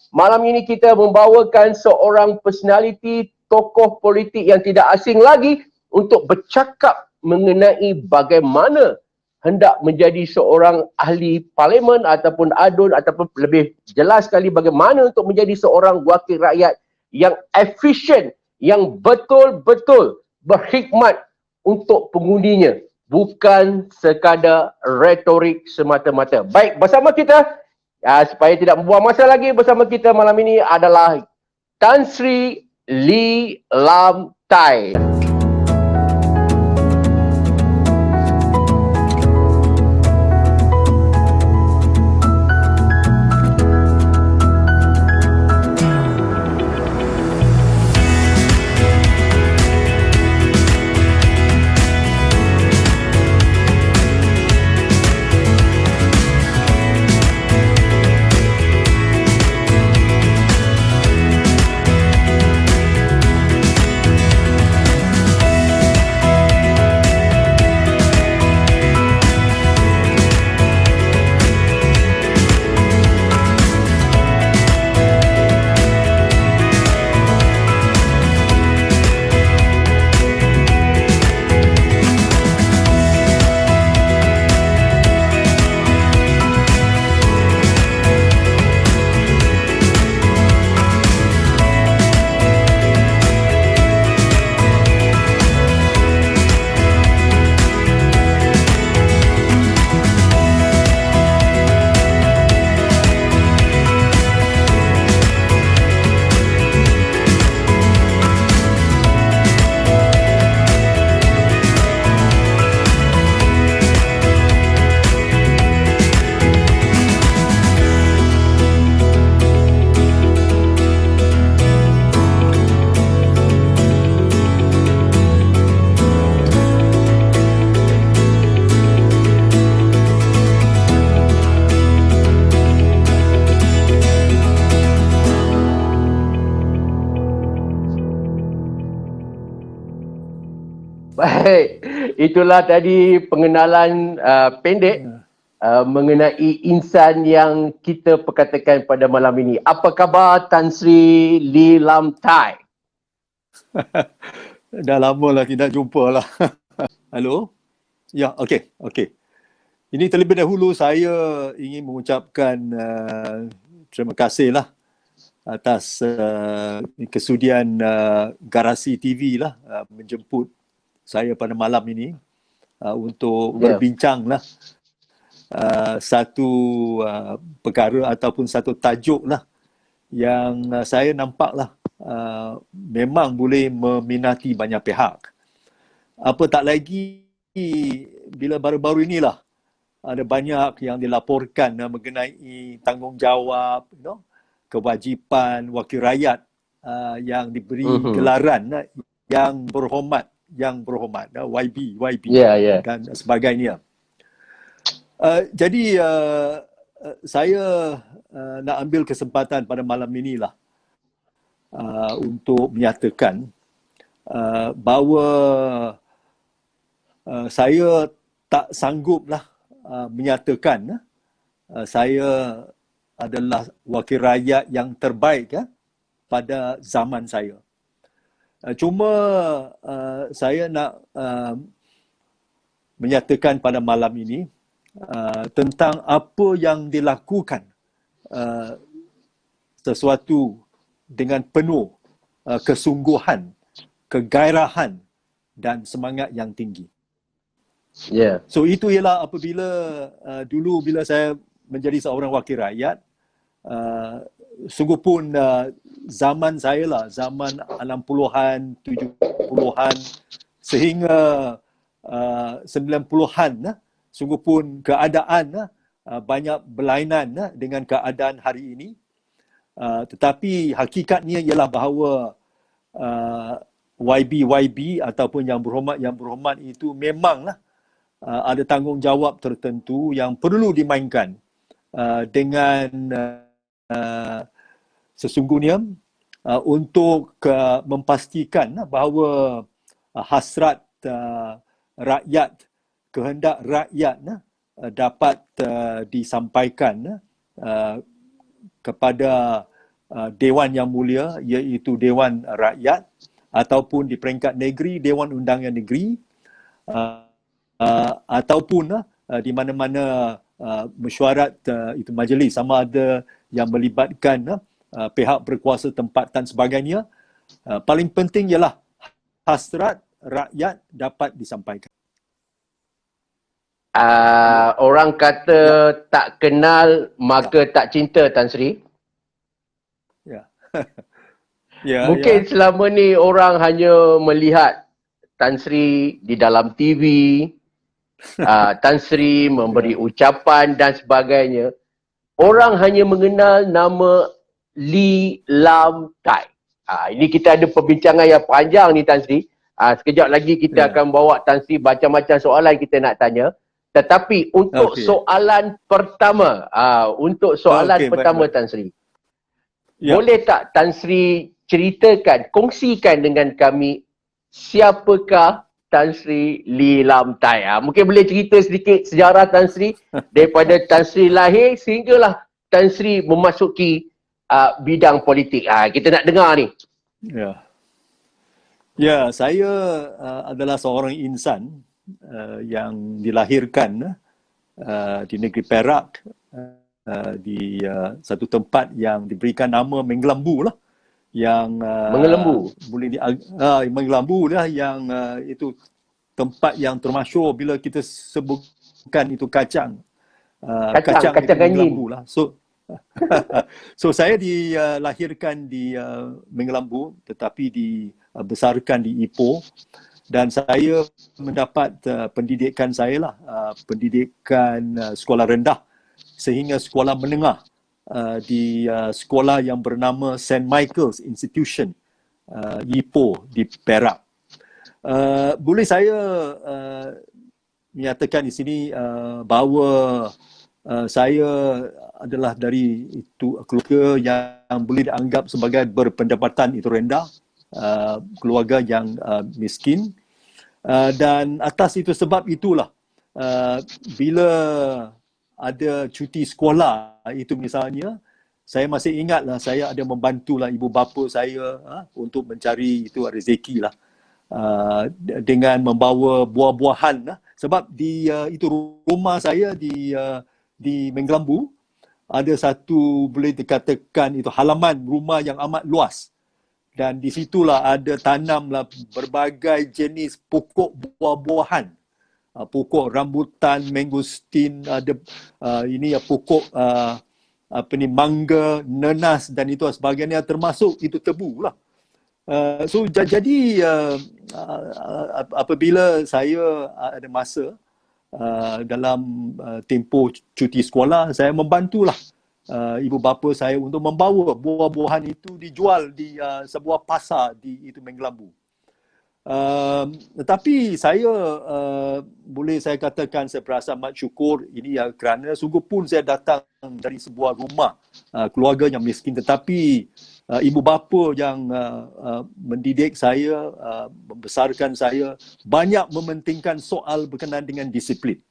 Malam ini kita membawakan seorang personaliti tokoh politik yang tidak asing lagi untuk bercakap mengenai bagaimana hendak menjadi seorang ahli parlimen ataupun ADUN, ataupun lebih jelas sekali bagaimana untuk menjadi seorang wakil rakyat yang efisien, yang betul-betul berkhidmat untuk pengundinya, bukan sekadar retorik semata-mata. Baik, bersama kita, supaya tidak membuang masa lagi, bersama kita malam ini adalah Tan Sri Lee Lam Tai. Baik, itulah tadi pengenalan pendek mengenai insan yang kita perkatakan pada malam ini. Apa khabar Tan Sri Lee Lam Tai? Dah lama lah tidak jumpa lah. Halo? Ya, okey. Ini terlebih dahulu saya ingin mengucapkan terima kasih lah atas kesudian Garasi TV lah menjemput saya pada malam ini untuk berbincang lah satu perkara ataupun satu tajuk lah yang saya nampak lah memang boleh meminati banyak pihak. Apa tak lagi bila baru-baru inilah ada banyak yang dilaporkan mengenai tanggungjawab, kewajipan wakil rakyat yang diberi gelaran yang berhormat, YB dan sebagainya. Jadi saya nak ambil kesempatan pada malam inilah untuk menyatakan bahawa saya tak sangguplah menyatakan saya adalah wakil rakyat yang terbaik pada zaman saya. Cuma saya nak menyatakan pada malam ini tentang apa yang dilakukan sesuatu dengan penuh kesungguhan, kegairahan dan semangat yang tinggi. So itu ialah apabila dulu bila saya menjadi seorang wakil rakyat, sungguh pun zaman saya lah, zaman 60-an, 70-an sehingga 90-an, sungguh pun keadaan banyak berlainan dengan keadaan hari ini. Tetapi hakikatnya ialah bahawa YB ataupun yang berhormat itu memanglah ada tanggungjawab tertentu yang perlu dimainkan dengan sesungguhnya untuk memastikan bahawa hasrat rakyat, kehendak rakyat dapat disampaikan kepada Dewan Yang Mulia, iaitu Dewan Rakyat, ataupun di peringkat negeri Dewan Undangan Negeri, ataupun di mana-mana mesyuarat itu majlis, sama ada yang melibatkan pihak berkuasa tempat dan sebagainya. Paling penting ialah hasrat rakyat dapat disampaikan. Orang kata tak kenal maka tak cinta, Tan Sri. Ya. Ya, Mungkin ya. selama ni orang hanya melihat Tan Sri di dalam TV, Tan Sri memberi ucapan dan sebagainya. Orang hanya mengenal nama Lee Lam Tai. Ini kita ada perbincangan yang panjang ni, Tan Sri. Sekejap lagi kita akan bawa Tan Sri macam-macam soalan kita nak tanya. Tetapi untuk soalan pertama, baik. Tan Sri. Boleh tak Tan Sri ceritakan, kongsikan dengan kami siapakah Tan Sri Lee Lam Tai? Mungkin boleh cerita sedikit sejarah Tan Sri daripada Tan Sri lahir sehinggalah Tan Sri memasuki bidang politik. Kita nak dengar ni. Ya, saya adalah seorang insan yang dilahirkan di negeri Perak, di satu tempat yang diberikan nama Menggelambu lah, yang Menggelambu lah, yang itu tempat yang termasyhur bila kita sebutkan itu kacang Menggelambu lah. So saya dilahirkan di Menggelambu, tetapi dibesarkan di Ipoh, dan saya mendapat pendidikan saya lah, pendidikan sekolah rendah sehingga sekolah menengah di sekolah yang bernama St. Michael's Institution, Ipoh di Perak. Boleh saya menyatakan di sini bahawa saya adalah dari itu keluarga yang boleh dianggap sebagai berpendapatan itu rendah, keluarga yang miskin, dan atas itu sebab itulah bila ada cuti sekolah itu misalnya, saya masih ingatlah saya ada membantulah ibu bapa saya untuk mencari itu rezeki lah, dengan membawa buah-buahan lah. Sebab di itu rumah saya di Menggelambu ada satu, boleh dikatakan itu halaman rumah yang amat luas, dan di situlah ada tanamlah berbagai jenis pokok buah-buahan, pokok rambutan, mangosteen, ada pokok mangga, nenas dan itu sebagainya, termasuk itu tebu lah. So jadi apabila saya ada masa dalam tempoh cuti sekolah, saya membantulah ibu bapa saya untuk membawa buah-buahan itu dijual di sebuah pasar di itu Menggelambu. Tetapi saya boleh saya katakan saya berasa amat syukur ini kerana sungguh pun saya datang dari sebuah rumah keluarga yang miskin, tetapi ibu bapa yang mendidik saya, membesarkan saya, banyak mementingkan soal berkenaan dengan disiplin.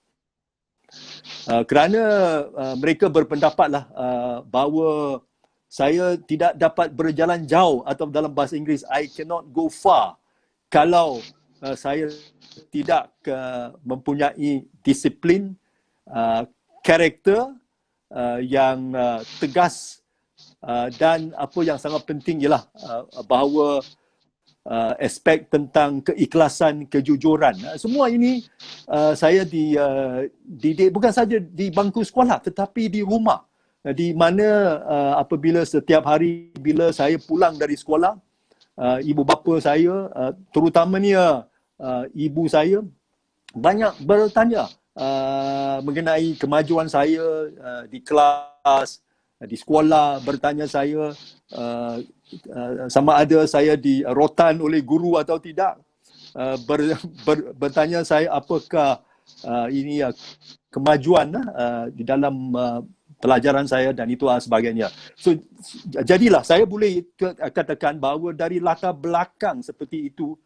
Kerana mereka berpendapatlah bahawa saya tidak dapat berjalan jauh, atau dalam bahasa Inggeris, I cannot go far kalau saya tidak mempunyai disiplin, karakter yang tegas, dan apa yang sangat penting ialah bahawa aspek tentang keikhlasan, kejujuran. Semua ini saya dididik bukan saja di bangku sekolah tetapi di rumah, di mana apabila setiap hari bila saya pulang dari sekolah, ibu bapa saya, terutamanya ibu saya, banyak bertanya mengenai kemajuan saya di kelas, di sekolah, bertanya saya sama ada saya di rotan oleh guru atau tidak, bertanya saya apakah ini kemajuan di dalam pelajaran saya dan itu sebagainya. So jadilah saya boleh katakan bahawa dari latar belakang seperti itu,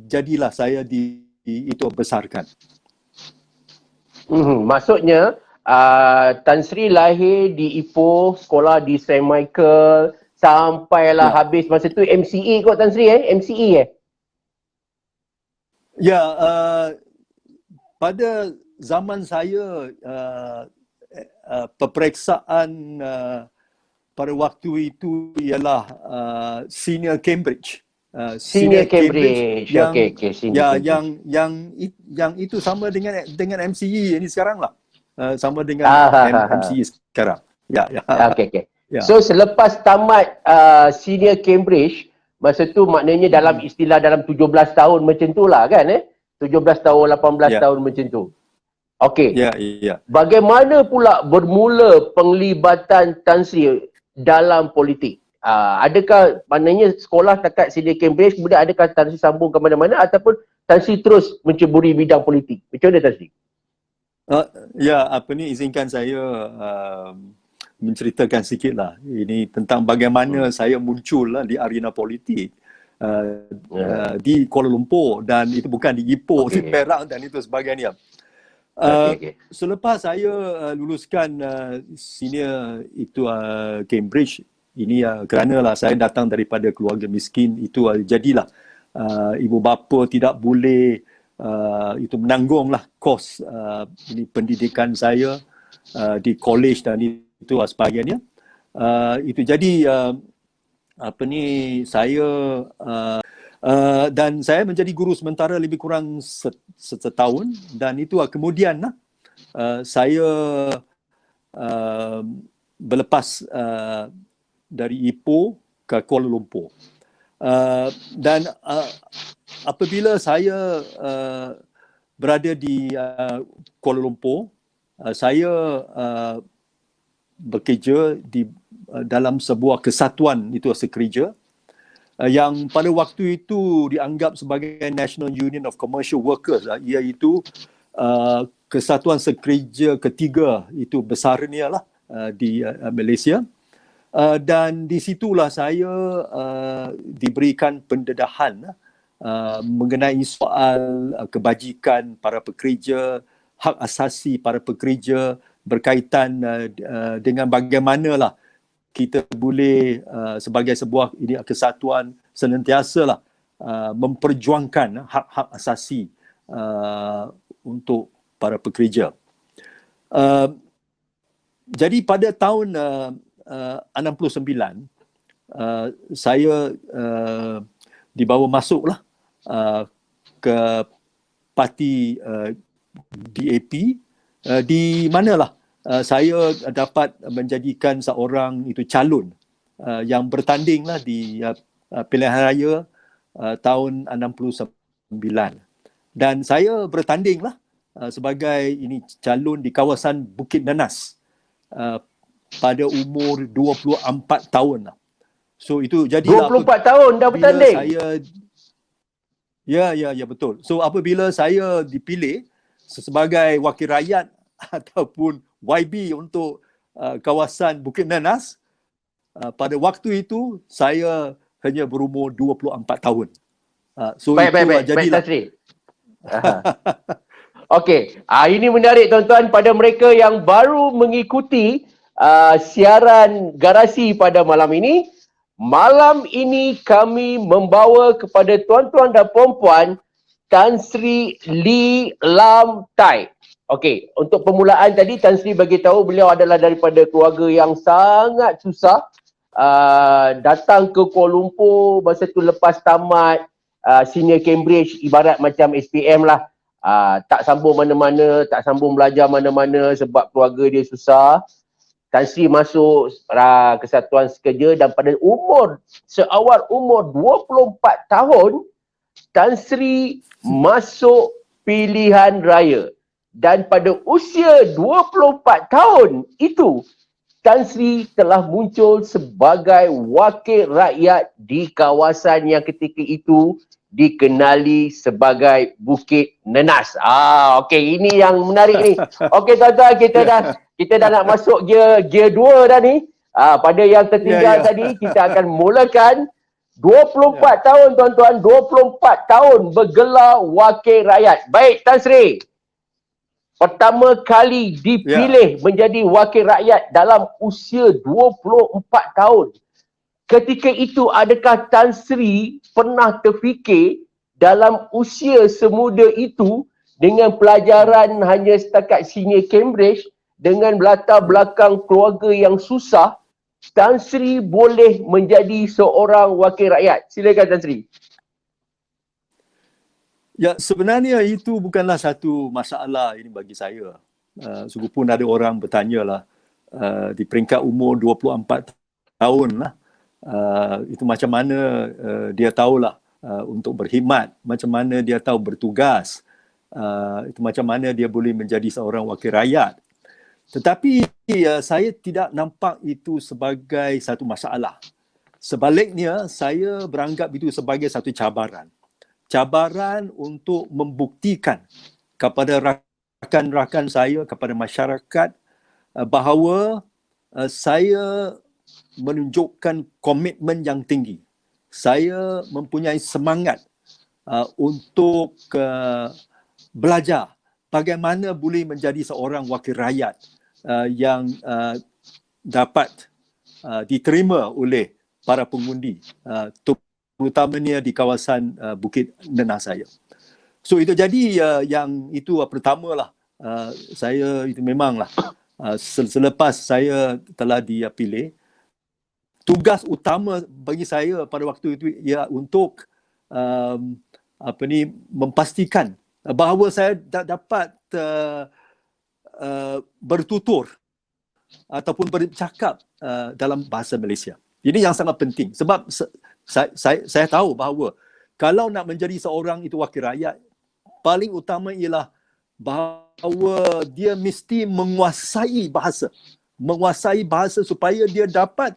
jadilah saya itu besarkan. Maksudnya Tan Sri lahir di Ipoh, sekolah di St. Michael, sampailah Ya. habis masa tu MCE kot Tan Sri MCE Ya, pada zaman saya peperiksaan pada waktu itu ialah senior Cambridge. Senior Cambridge. Okey, senior Cambridge. Yang itu sama dengan MCE ini sekarang lah. Sama dengan MCE sekarang. Ya. Okey. Ya. So selepas tamat senior Cambridge, masa tu maknanya dalam istilah dalam 17 tahun macam tu lah kan 17 tahun, 18 tahun macam tu. Okey. Ya. Bagaimana pula bermula penglibatan Tan Sri dalam politik? Adakah maknanya sekolah takat senior Cambridge, kemudian adakah Tan Sri sambung ke mana-mana ataupun Tan Sri terus menceburi bidang politik? Macam mana Tan Sri? Izinkan saya menceritakan sikit lah. Ini tentang bagaimana saya muncul lah di arena politik di Kuala Lumpur, dan itu bukan di Ipoh, di Perak dan itu sebagainya. Selepas saya luluskan senior itu Cambridge, ini kerana lah saya datang daripada keluarga miskin, itu jadilah ibu bapa tidak boleh itu menanggunglah kos ini pendidikan saya di college dan itu sebagainya. Itu jadi saya dan saya menjadi guru sementara lebih kurang setahun, dan itu kemudian saya berlepas dari Ipoh ke Kuala Lumpur. Dan apabila saya berada di Kuala Lumpur, saya bekerja di dalam sebuah kesatuan, itu sekerja yang pada waktu itu dianggap sebagai National Union of Commercial Workers, iaitu kesatuan sekerja ketiga itu besarnya lah di Malaysia. Dan di situlah saya diberikan pendedahan mengenai soal kebajikan para pekerja, hak asasi para pekerja berkaitan dengan bagaimanakah kita boleh sebagai sebuah kesatuan senantiasalah memperjuangkan hak-hak asasi untuk para pekerja. Jadi pada tahun 69 saya dibawa masuklah ke parti DAP, di manalah saya dapat menjadikan seorang itu calon yang bertandinglah di pilihan raya tahun 69, dan saya bertandinglah sebagai calon di kawasan Bukit Nenas pada umur 24 tahun lah. So itu jadilah 24 tahun dah bertanding. Ya betul. So apabila saya dipilih sebagai wakil rakyat ataupun YB untuk kawasan Bukit Nenas, pada waktu itu saya hanya berumur 24 tahun. So baik, jadilah. Okey, ini menarik tuan-tuan pada mereka yang baru mengikuti siaran Garasi pada malam ini. Malam ini kami membawa kepada tuan-tuan dan puan-puan Tan Sri Lee Lam Tai. Okey, untuk permulaan tadi Tan Sri bagi tahu beliau adalah daripada keluarga yang sangat susah. Datang ke Kuala Lumpur masa tu lepas tamat senior Cambridge, ibarat macam SPM lah. Tak sambung mana-mana, tak sambung belajar mana-mana sebab keluarga dia susah. Tan Sri masuk kesatuan sekerja, dan pada seawal umur 24 tahun Tan Sri masuk pilihan raya, dan pada usia 24 tahun itu Tan Sri telah muncul sebagai wakil rakyat di kawasan yang ketika itu dikenali sebagai Bukit Nenas. Okey, ini yang menarik ni. Okey tuan-tuan, kita dah nak masuk gear 2 dah ni. Pada yang tertinggal tadi, kita akan mulakan 24 tahun tuan-tuan, 24 tahun bergelar wakil rakyat. Baik Tan Sri, pertama kali dipilih menjadi wakil rakyat dalam usia 24 tahun. ketika itu adakah Tan Sri pernah terfikir dalam usia semuda itu dengan pelajaran hanya setakat senior Cambridge, dengan latar belakang keluarga yang susah, Tan Sri boleh menjadi seorang wakil rakyat? Silakan Tan Sri. Ya, sebenarnya itu bukanlah satu masalah ini bagi saya. Sungguh pun ada orang bertanya lah, di peringkat umur 24 tahun lah, itu macam mana dia tahulah untuk berkhidmat, macam mana dia tahu bertugas, itu macam mana dia boleh menjadi seorang wakil rakyat. Tetapi saya tidak nampak itu sebagai satu masalah. Sebaliknya, saya beranggap itu sebagai satu cabaran. Cabaran untuk membuktikan kepada rakan-rakan saya, kepada masyarakat, bahawa saya menunjukkan komitmen yang tinggi. Saya mempunyai semangat untuk belajar bagaimana boleh menjadi seorang wakil rakyat yang dapat diterima oleh para pengundi, terutamanya di kawasan Bukit Nenah saya. So itu jadi yang itu pertamalah, saya itu memanglah selepas saya telah dipilih, tugas utama bagi saya pada waktu itu ia untuk memastikan bahawa saya dapat bertutur ataupun bercakap dalam bahasa Malaysia. Ini yang sangat penting sebab saya tahu bahawa kalau nak menjadi seorang itu wakil rakyat, paling utama ialah bahawa dia mesti menguasai bahasa supaya dia dapat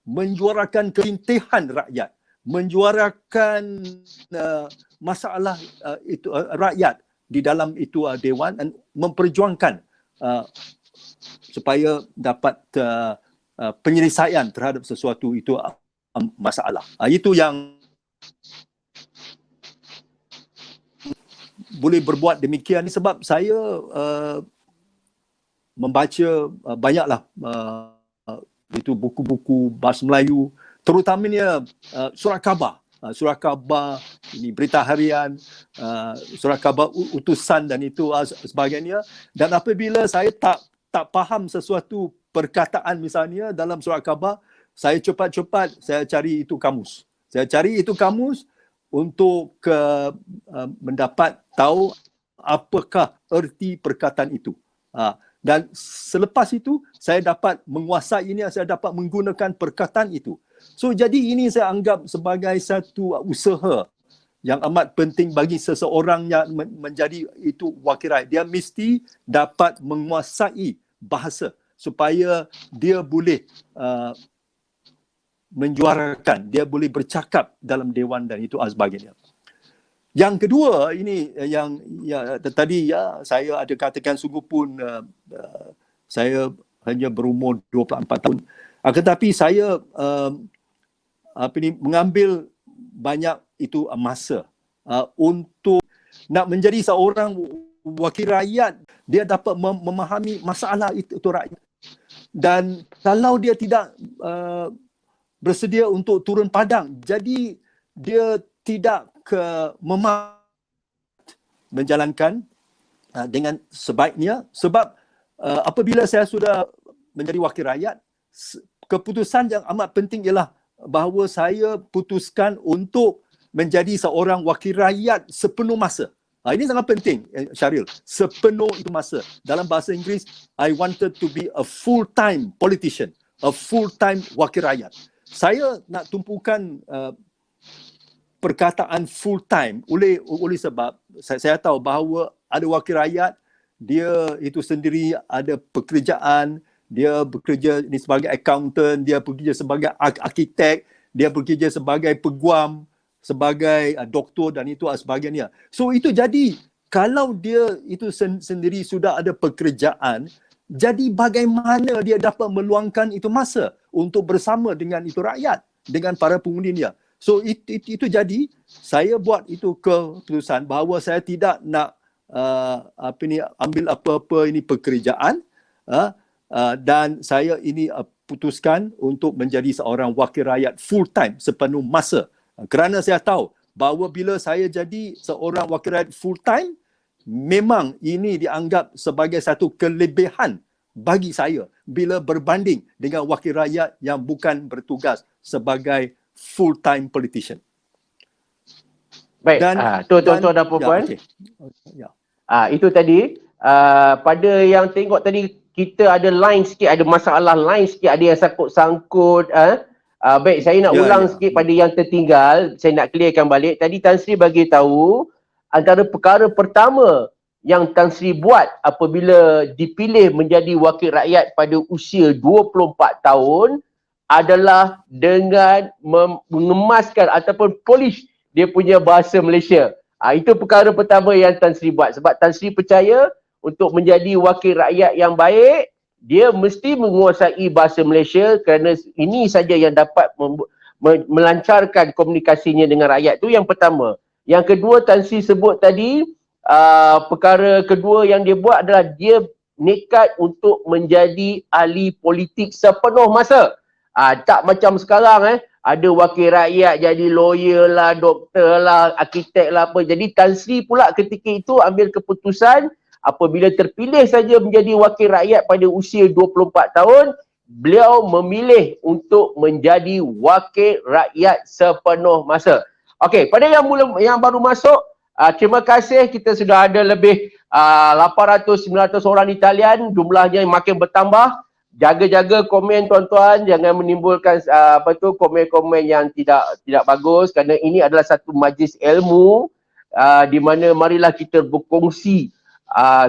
menyuarakan keintihan rakyat, menyuarakan masalah itu rakyat di dalam itu dewan dan memperjuangkan supaya dapat penyelesaian terhadap sesuatu itu masalah. Itu yang boleh berbuat demikian ni sebab saya membaca banyaklah itu buku-buku bahasa Melayu, terutamanya surat khabar. Surat khabar, ini berita harian, surat khabar utusan dan itu sebagainya. Dan apabila saya tak faham sesuatu perkataan misalnya dalam surat khabar, saya cepat-cepat saya cari itu kamus. Saya cari itu kamus untuk mendapat tahu apakah erti perkataan itu. Dan selepas itu saya dapat menguasainya, saya dapat menggunakan perkataan itu. So jadi ini saya anggap sebagai satu usaha yang amat penting bagi seseorang yang menjadi itu wakil rakyat. Dia mesti dapat menguasai bahasa supaya dia boleh menjuarakan, dia boleh bercakap dalam dewan dan itu sebagainya. Yang kedua, ini yang tadi saya ada katakan sungguh pun saya hanya berumur 24 tahun. Tetapi saya mengambil banyak itu masa untuk nak menjadi seorang wakil rakyat. Dia dapat memahami masalah itu rakyat. Dan kalau dia tidak bersedia untuk turun padang, jadi dia tidak menjalankan dengan sebaiknya sebab apabila saya sudah menjadi wakil rakyat, keputusan yang amat penting ialah bahawa saya putuskan untuk menjadi seorang wakil rakyat sepenuh masa. Ini sangat penting, Syaril. Sepenuh itu masa. Dalam bahasa Inggeris, I wanted to be a full-time politician, a full-time wakil rakyat. Saya nak tumpukan perkataan full-time oleh sebab saya tahu bahawa ada wakil rakyat, dia itu sendiri ada pekerjaan, dia bekerja ini sebagai accountant, dia bekerja sebagai arkitek, dia bekerja sebagai peguam, sebagai doktor dan itu sebagainya. So itu jadi kalau dia itu sendiri sudah ada pekerjaan, jadi bagaimana dia dapat meluangkan itu masa untuk bersama dengan itu rakyat, dengan para pengundinya. So itu jadi saya buat itu keputusan bahawa saya tidak nak ambil apa-apa ini pekerjaan dan saya ini putuskan untuk menjadi seorang wakil rakyat full time sepenuh masa. Kerana saya tahu bahawa bila saya jadi seorang wakil rakyat full time, memang ini dianggap sebagai satu kelebihan bagi saya bila berbanding dengan wakil rakyat yang bukan bertugas sebagai full time politician. Baik, tuan-tuan dan puan-puan. Itu tadi pada yang tengok tadi kita ada line sikit, ada masalah line sikit, ada yang sangkut-sangkut. Baik, saya nak ulang sikit pada yang tertinggal. Saya nak clearkan balik. Tadi Tan Sri bagi tahu antara perkara pertama yang Tan Sri buat apabila dipilih menjadi wakil rakyat pada usia 24 tahun adalah dengan mengemaskan ataupun polish dia punya bahasa Malaysia. Itu perkara pertama yang Tan Sri buat. Sebab Tan Sri percaya untuk menjadi wakil rakyat yang baik, dia mesti menguasai bahasa Malaysia kerana ini saja yang dapat melancarkan komunikasinya dengan rakyat. Itu yang pertama. Yang kedua, Tan Sri sebut tadi, perkara kedua yang dia buat adalah dia nekat untuk menjadi ahli politik sepenuh masa. Tak macam sekarang ada wakil rakyat jadi lawyer lah, doktor lah, arkitek lah apa. Jadi Tan Sri pula ketika itu ambil keputusan apabila terpilih saja menjadi wakil rakyat pada usia 24 tahun, beliau memilih untuk menjadi wakil rakyat sepenuh masa. Okey, pada yang baru masuk, terima kasih, kita sudah ada lebih 800-900 orang di talian, jumlahnya makin bertambah. Jaga-jaga komen tuan-tuan, jangan menimbulkan komen-komen yang tidak bagus kerana ini adalah satu majlis ilmu di mana marilah kita berkongsi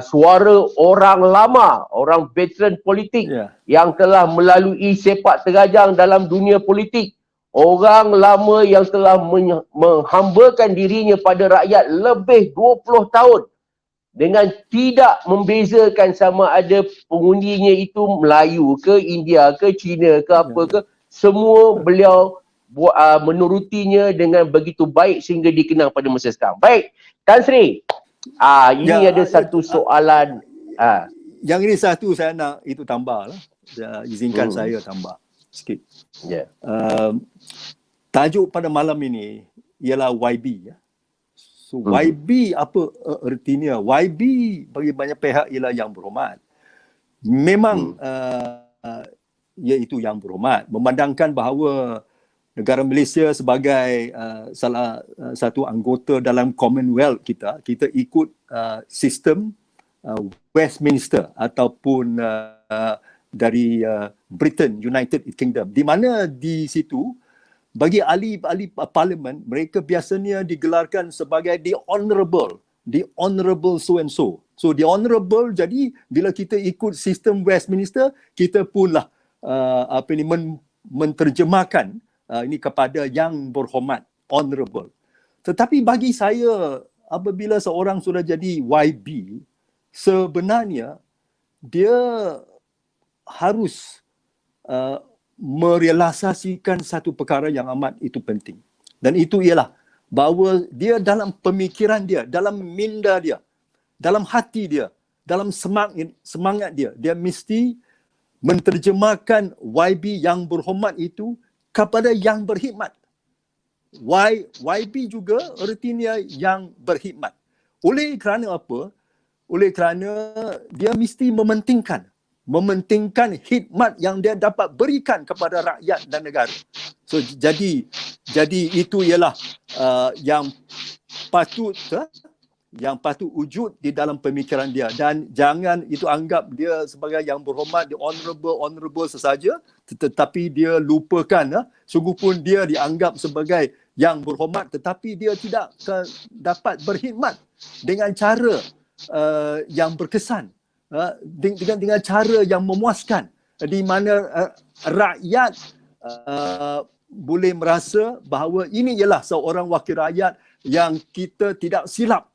suara orang lama, orang veteran politik yang telah melalui sepak terjang dalam dunia politik. Orang lama yang telah menghambakan dirinya pada rakyat lebih 20 tahun dengan tidak membezakan sama ada pengundinya itu Melayu ke, India ke, Cina ke, apa ke, semua beliau menurutinya dengan begitu baik sehingga dikenang pada masa sekarang. Baik, Tan Sri, ini ada satu soalan. Yang ini satu saya nak itu tambah lah. Izinkan saya tambah sikit. Tajuk pada malam ini ialah YB. So YB apa ertinya? YB bagi banyak pihak ialah yang berhormat. Memang iaitu yang berhormat. Memandangkan bahawa negara Malaysia sebagai salah satu anggota dalam Commonwealth kita ikut sistem Westminster ataupun dari Britain, United Kingdom, di mana di situ bagi ahli-ahli parlimen mereka biasanya digelarkan sebagai the honourable so and so. So the honourable, jadi bila kita ikut sistem Westminster, kita punlah menterjemahkan ini kepada yang berhormat, honourable. Tetapi bagi saya apabila seorang sudah jadi YB, sebenarnya dia harus merealisasikan satu perkara yang amat itu penting. Dan itu ialah bahawa dia dalam pemikiran dia, dalam minda dia, dalam hati dia, dalam semangat dia, dia mesti menterjemahkan YB yang berhormat itu kepada yang berkhidmat. YB juga artinya yang berkhidmat. Oleh kerana apa? Oleh kerana dia mesti mementingkan khidmat yang dia dapat berikan kepada rakyat dan negara. So jadi itu ialah yang patut wujud di dalam pemikiran dia, dan jangan itu anggap dia sebagai yang berhormat, dia honourable sesaja, tetapi dia lupakan sungguh pun dia dianggap sebagai yang berhormat tetapi dia tidak dapat berkhidmat dengan cara yang berkesan, dengan cara yang memuaskan, di mana rakyat boleh merasa bahawa ini ialah seorang wakil rakyat yang kita tidak silap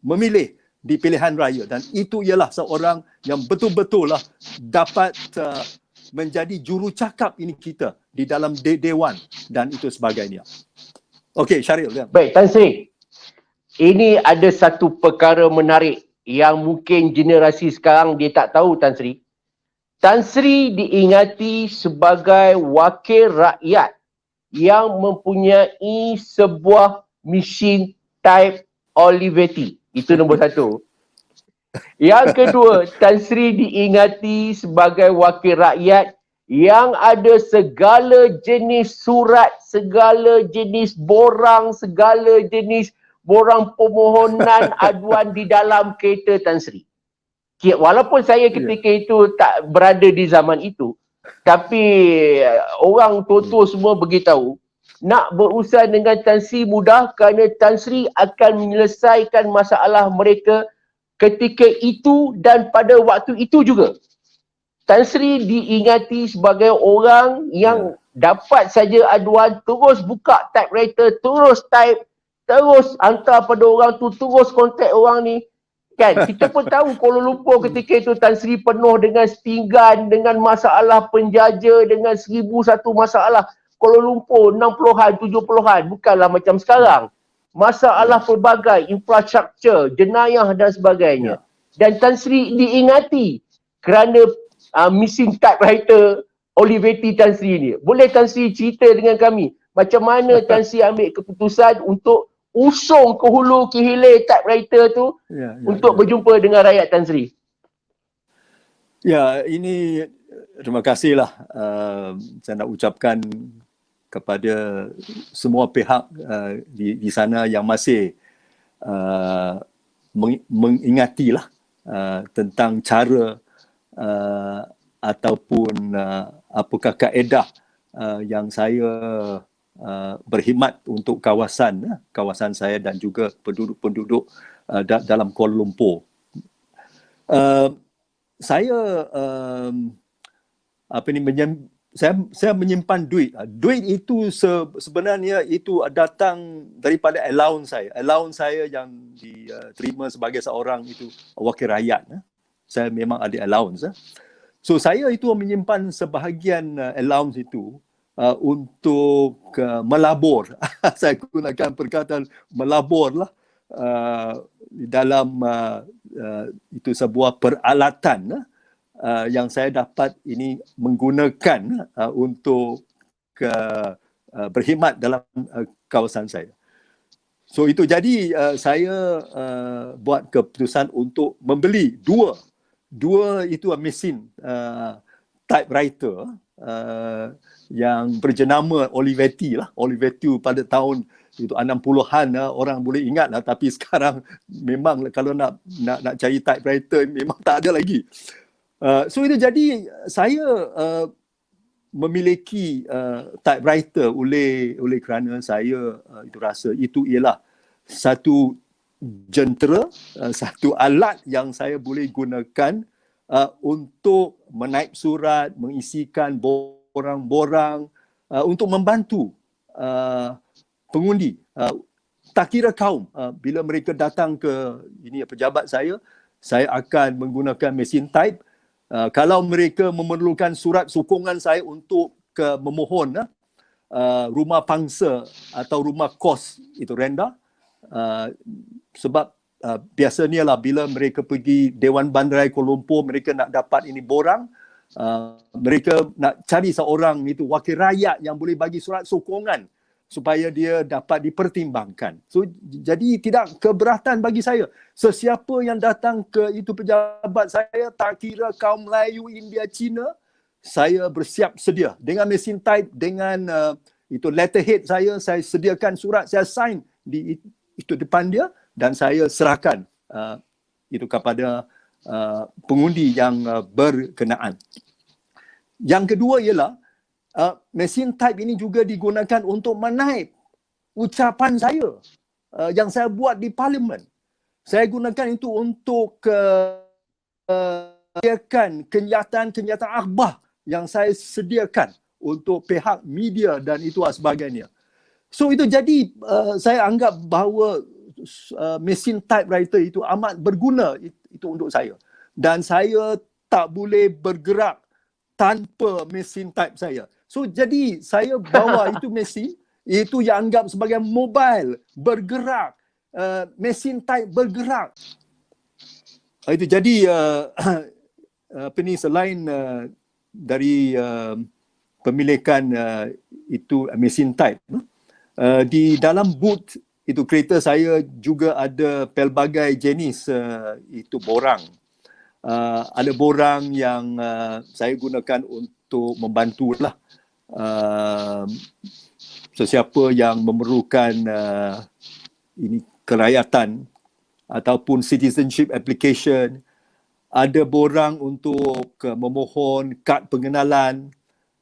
memilih di pilihan raya, dan itu ialah seorang yang betul-betul lah dapat menjadi jurucakap ini kita di dalam dewan dan itu sebagainya. Okey, Syaril. Baik, Tan Sri. Ini ada satu perkara menarik yang mungkin generasi sekarang dia tak tahu, Tan Sri. Tan Sri diingati sebagai wakil rakyat yang mempunyai sebuah mesin type Olivetti. Itu nombor satu. Yang kedua, Tan Sri diingati sebagai wakil rakyat yang ada segala jenis surat, segala jenis borang permohonan aduan di dalam kereta Tan Sri. Walaupun saya ketika itu tak berada di zaman itu, tapi orang tua semua beritahu nak berurusan dengan Tan Sri mudah kerana Tan Sri akan menyelesaikan masalah mereka ketika itu dan pada waktu itu juga. Tan Sri diingati sebagai orang yang dapat saja aduan, terus buka typewriter, terus type, terus hantar pada orang tu, terus kontak orang ni. Kan, kita pun tahu Kuala Lumpur ketika itu Tan Sri penuh dengan setinggan, dengan masalah penjaja, dengan 1001 masalah. Kuala Lumpur 60-an, 70-an, bukanlah macam sekarang. Masalah pelbagai, infrastruktur, jenayah dan sebagainya. Dan Tan Sri diingati kerana mesin typewriter Olivetti Tan Sri ni. Boleh Tan Sri cerita dengan kami macam mana Tan Sri ambil keputusan untuk usung ke hulu ke hilir typewriter tu untuk berjumpa dengan rakyat Tan Sri? Ya, ini terima kasihlah saya nak ucapkan kepada semua pihak di sana yang masih mengingatilah tentang cara ataupun apakah kaedah yang saya berkhidmat untuk kawasan saya dan juga penduduk-penduduk dalam Kuala Lumpur. Saya saya menyimpan duit. Duit itu sebenarnya itu datang daripada allowance saya. Allowance saya yang diterima sebagai seorang itu wakil rakyat. Saya memang ada allowance. So saya itu menyimpan sebahagian allowance itu untuk melabur. Saya gunakan perkataan melabur lah dalam itu sebuah peralatan yang saya dapat ini menggunakan untuk berkhidmat dalam kawasan saya. So itu jadi saya buat keputusan untuk membeli dua itu mesin typewriter yang berjenama Olivetti lah. Olivetti pada tahun itu 60-an orang boleh ingat lah, tapi sekarang memang kalau nak cari typewriter memang tak ada lagi. So itu jadi saya memiliki typewriter oleh kerana saya itu rasa itu ialah satu jentera, satu alat yang saya boleh gunakan untuk menaip surat, mengisikan borang-borang untuk membantu pengundi. Tak kira kaum, bila mereka datang ke ini pejabat saya akan menggunakan mesin type. Kalau mereka memerlukan surat sokongan saya untuk memohon rumah pangsa atau rumah kos itu rendah, sebab biasanya lah bila mereka pergi Dewan Bandaraya Kuala Lumpur, mereka nak dapat ini borang, mereka nak cari seorang itu wakil rakyat yang boleh bagi surat sokongan supaya dia dapat dipertimbangkan. So jadi tidak keberatan bagi saya. Sesiapa yang datang ke itu pejabat saya, tak kira kaum Melayu, India, Cina, saya bersiap sedia dengan mesin type, dengan itu letterhead saya sediakan surat, saya sign di itu depan dia dan saya serahkan itu kepada pengundi yang berkenaan. Yang kedua ialah mesin type ini juga digunakan untuk menaip ucapan saya yang saya buat di parlimen. Saya gunakan itu untuk kenyataan akhbar yang saya sediakan untuk pihak media dan itu sebagainya. So itu jadi saya anggap bahawa mesin typewriter itu amat berguna itu untuk saya. Dan saya tak boleh bergerak tanpa mesin type saya. So jadi saya bawa itu mesin, itu yang anggap sebagai mobile, bergerak, mesin type bergerak. Itu jadi selain dari pemilikan itu mesin type, di dalam boot itu kereta saya juga ada pelbagai jenis itu borang. Ada borang yang saya gunakan untuk membantulah sesiapa yang memerlukan ini kerakyatan ataupun citizenship application. Ada borang untuk memohon kad pengenalan,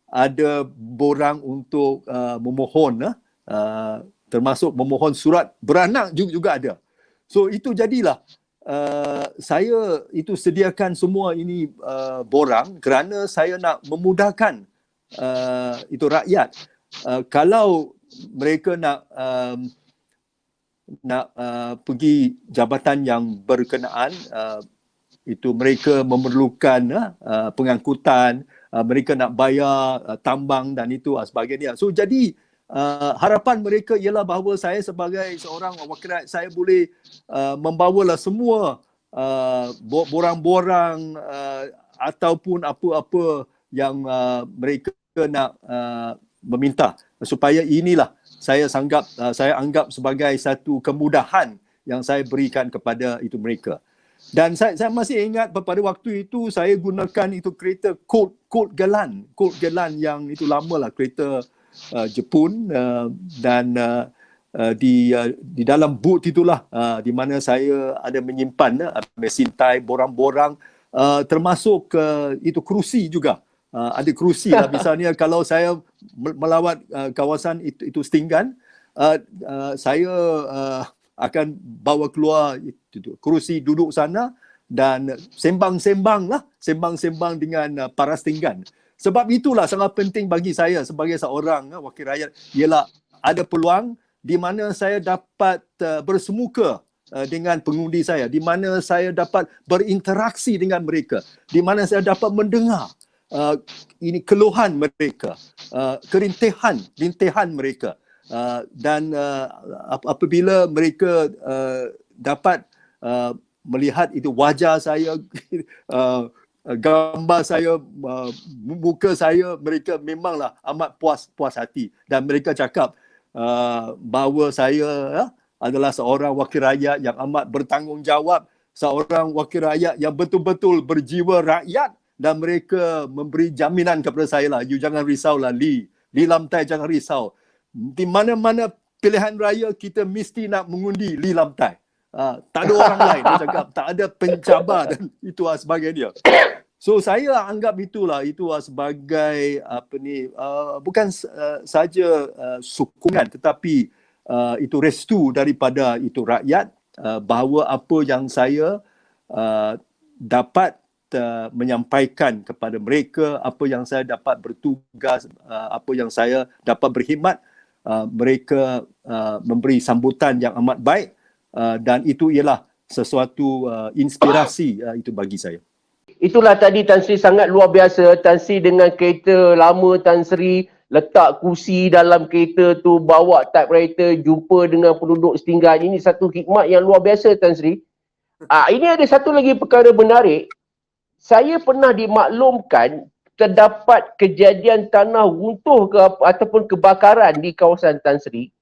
ada borang untuk memohon termasuk memohon surat beranak juga ada. So itu jadilah saya itu sediakan semua ini borang kerana saya nak memudahkan itu rakyat. Kalau mereka nak pergi jabatan yang berkenaan, itu mereka memerlukan pengangkutan, mereka nak bayar tambang dan itu sebagainya. So jadi harapan mereka ialah bahawa saya sebagai seorang wakil rakyat, saya boleh membawalah semua borang-borang ataupun apa-apa yang mereka nak meminta, supaya inilah saya anggap sebagai satu kemudahan yang saya berikan kepada itu mereka. Dan saya masih ingat pada waktu itu saya gunakan itu kereta Colt Galant yang itu lama lah, kereta Jepun, dan di dalam boot itulah di mana saya ada menyimpan mesin type, borang-borang, termasuk itu kerusi juga. Ada kerusi lah, misalnya kalau saya melawat kawasan itu Stinggan, saya akan bawa keluar itu kerusi, duduk sana dan sembang-sembang dengan para Stinggan. Sebab itulah sangat penting bagi saya sebagai seorang wakil rakyat, ialah ada peluang di mana saya dapat bersemuka dengan pengundi saya, di mana saya dapat berinteraksi dengan mereka, di mana saya dapat mendengar ini keluhan mereka, rintihan mereka. Dan apabila mereka dapat melihat itu wajah saya, gambar saya, muka saya, mereka memanglah amat puas hati, dan mereka cakap bahawa saya adalah seorang wakil rakyat yang amat bertanggungjawab, seorang wakil rakyat yang betul-betul berjiwa rakyat, dan mereka memberi jaminan kepada saya lah, you jangan risaulah Lee Lam Tai, jangan risau. Di mana-mana pilihan raya kita mesti nak mengundi Lee Lam Tai. Tak ada orang lain. Dia cakap tak ada pencabar dan itu sebagainya. So saya anggap itu sebagai bukan saja sokongan, tetapi itu restu daripada itu rakyat, bahawa apa yang saya dapat menyampaikan kepada mereka, apa yang saya dapat bertugas, apa yang saya dapat berkhidmat, mereka memberi sambutan yang amat baik, dan itu ialah sesuatu inspirasi itu bagi saya. Itulah tadi Tan Sri sangat luar biasa. Tan Sri dengan kereta lama Tan Sri, letak kursi dalam kereta tu, bawa typewriter, jumpa dengan penduduk Stinggan. Ini satu khidmat yang luar biasa Tan Sri. Ini ada satu lagi perkara menarik. Saya pernah dimaklumkan terdapat kejadian tanah runtuh ataupun kebakaran di kawasan Tan Sri.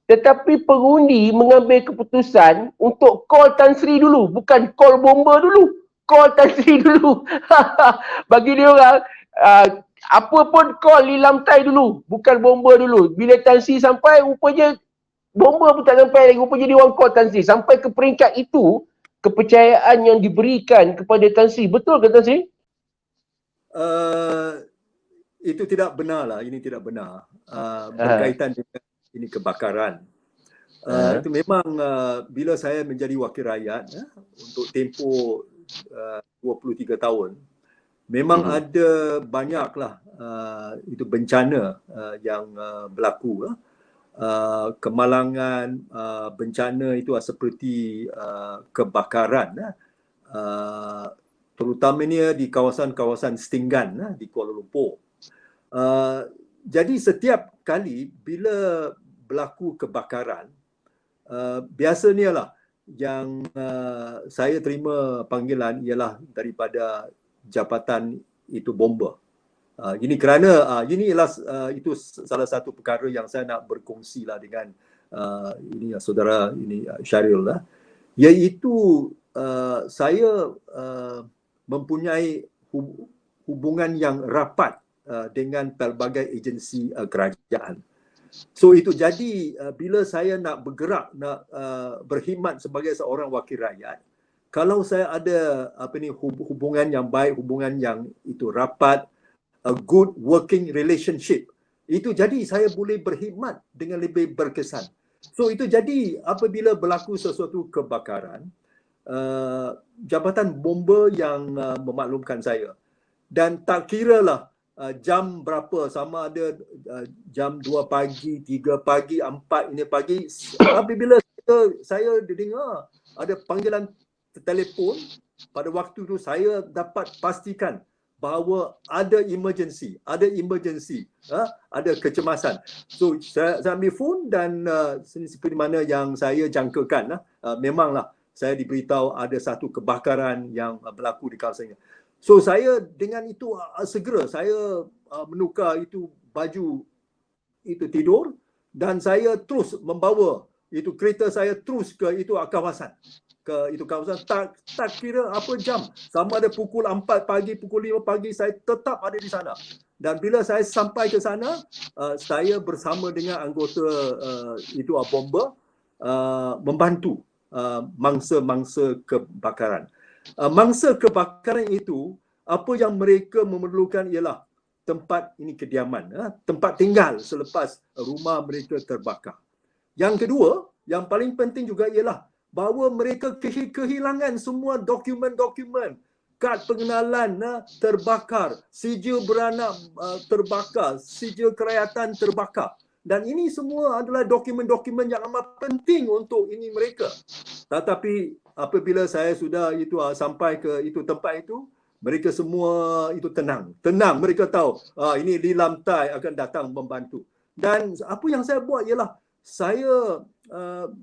Tetapi pengundi mengambil keputusan untuk call Tan Sri dulu, bukan call bomba dulu. Call Tan Sri dulu. Bagi dia orang, apa pun call Lee Lam Tai dulu, bukan bomba dulu. Bila Tan Sri sampai, rupanya bomba pun tak sampai lagi, rupanya dia orang call Tan Sri. Sampai ke peringkat itu, kepercayaan yang diberikan kepada Tan Sri. Betul ke Tan Sri? Itu tidak benar lah, ini tidak benar. Berkaitan dengan ini kebakaran. Itu memang bila saya menjadi wakil rakyat untuk tempoh 23 tahun, memang ada banyaklah itu bencana yang berlaku. Kemalangan, bencana itu seperti kebakaran, terutamanya di kawasan-kawasan Stinggan di Kuala Lumpur. Jadi setiap kali bila berlaku kebakaran, biasanya lah yang saya terima panggilan ialah daripada jabatan itu bomba. Ini kerana ini ialah itu salah satu perkara yang saya nak berkongsi lah dengan ini saudara ini Syaril lah, iaitu saya mempunyai hubungan yang rapat dengan pelbagai agensi kerajaan. So itu jadi bila saya nak bergerak, nak berkhidmat sebagai seorang wakil rakyat, kalau saya ada hubungan yang baik, hubungan yang itu rapat, a good working relationship, itu jadi saya boleh berkhidmat dengan lebih berkesan. So itu jadi apabila berlaku sesuatu kebakaran, jabatan bomba yang memaklumkan saya, dan tak kira lah jam berapa, sama ada jam 2 pagi, 3 pagi, 4 ini pagi, apabila saya dengar ada panggilan telefon, pada waktu tu saya dapat pastikan bahawa ada emergency, ada kecemasan. So saya ambil phone dan seperti mana yang saya jangkakan, memanglah saya diberitahu ada satu kebakaran yang berlaku di kawasan ini. So saya dengan itu segera saya menukar itu baju itu tidur dan saya terus membawa itu kereta saya terus ke itu kawasan. Tak kira apa jam, sama ada pukul 4 pagi, pukul 5 pagi, saya tetap ada di sana. Dan bila saya sampai ke sana, saya bersama dengan anggota itu bomba membantu mangsa-mangsa kebakaran. Mangsa kebakaran itu, apa yang mereka memerlukan ialah tempat ini kediaman, tempat tinggal selepas rumah mereka terbakar. Yang kedua, yang paling penting juga ialah bahawa mereka kehilangan semua dokumen-dokumen, kad pengenalan terbakar, sijil beranak terbakar, sijil kerayatan terbakar. Dan ini semua adalah dokumen-dokumen yang amat penting untuk ini mereka. Tetapi apabila saya sudah itu sampai ke itu tempat itu, mereka semua itu tenang. Mereka tahu ini Lilam Tai akan datang membantu. Dan apa yang saya buat ialah saya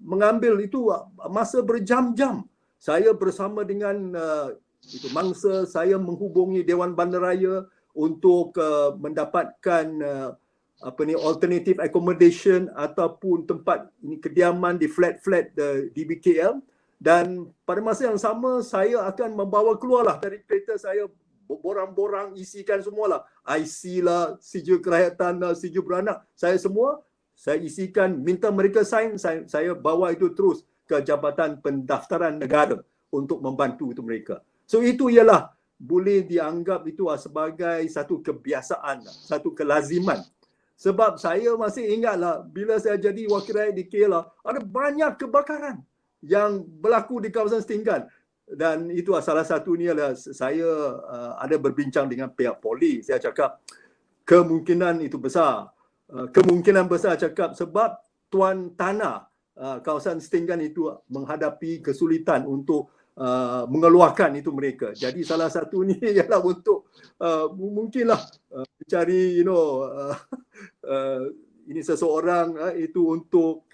mengambil itu masa berjam-jam. Saya bersama dengan itu mangsa, saya menghubungi Dewan Bandaraya untuk mendapatkan alternative accommodation ataupun tempat ini kediaman di flat-flat di BKL. Dan pada masa yang sama saya akan membawa keluarlah dari kereta saya borang-borang, isikan semualah, IC lah, sijil kerayatan lah, sijil beranak, saya isikan, minta mereka sign, saya bawa itu terus ke Jabatan Pendaftaran Negara untuk membantu itu mereka. So itu ialah boleh dianggap itu sebagai satu kebiasaan, satu kelaziman. Sebab saya masih ingatlah bila saya jadi wakil rakyat di KL, ada banyak kebakaran yang berlaku di kawasan Setinggan. Dan itu salah satunya adalah saya ada berbincang dengan pihak polis. Saya cakap kemungkinan itu besar. Kemungkinan besar cakap sebab tuan tanah kawasan Setinggan itu menghadapi kesulitan untuk mengeluarkan itu mereka. Jadi salah satunya ialah untuk mungkinlah mencari ini seseorang itu untuk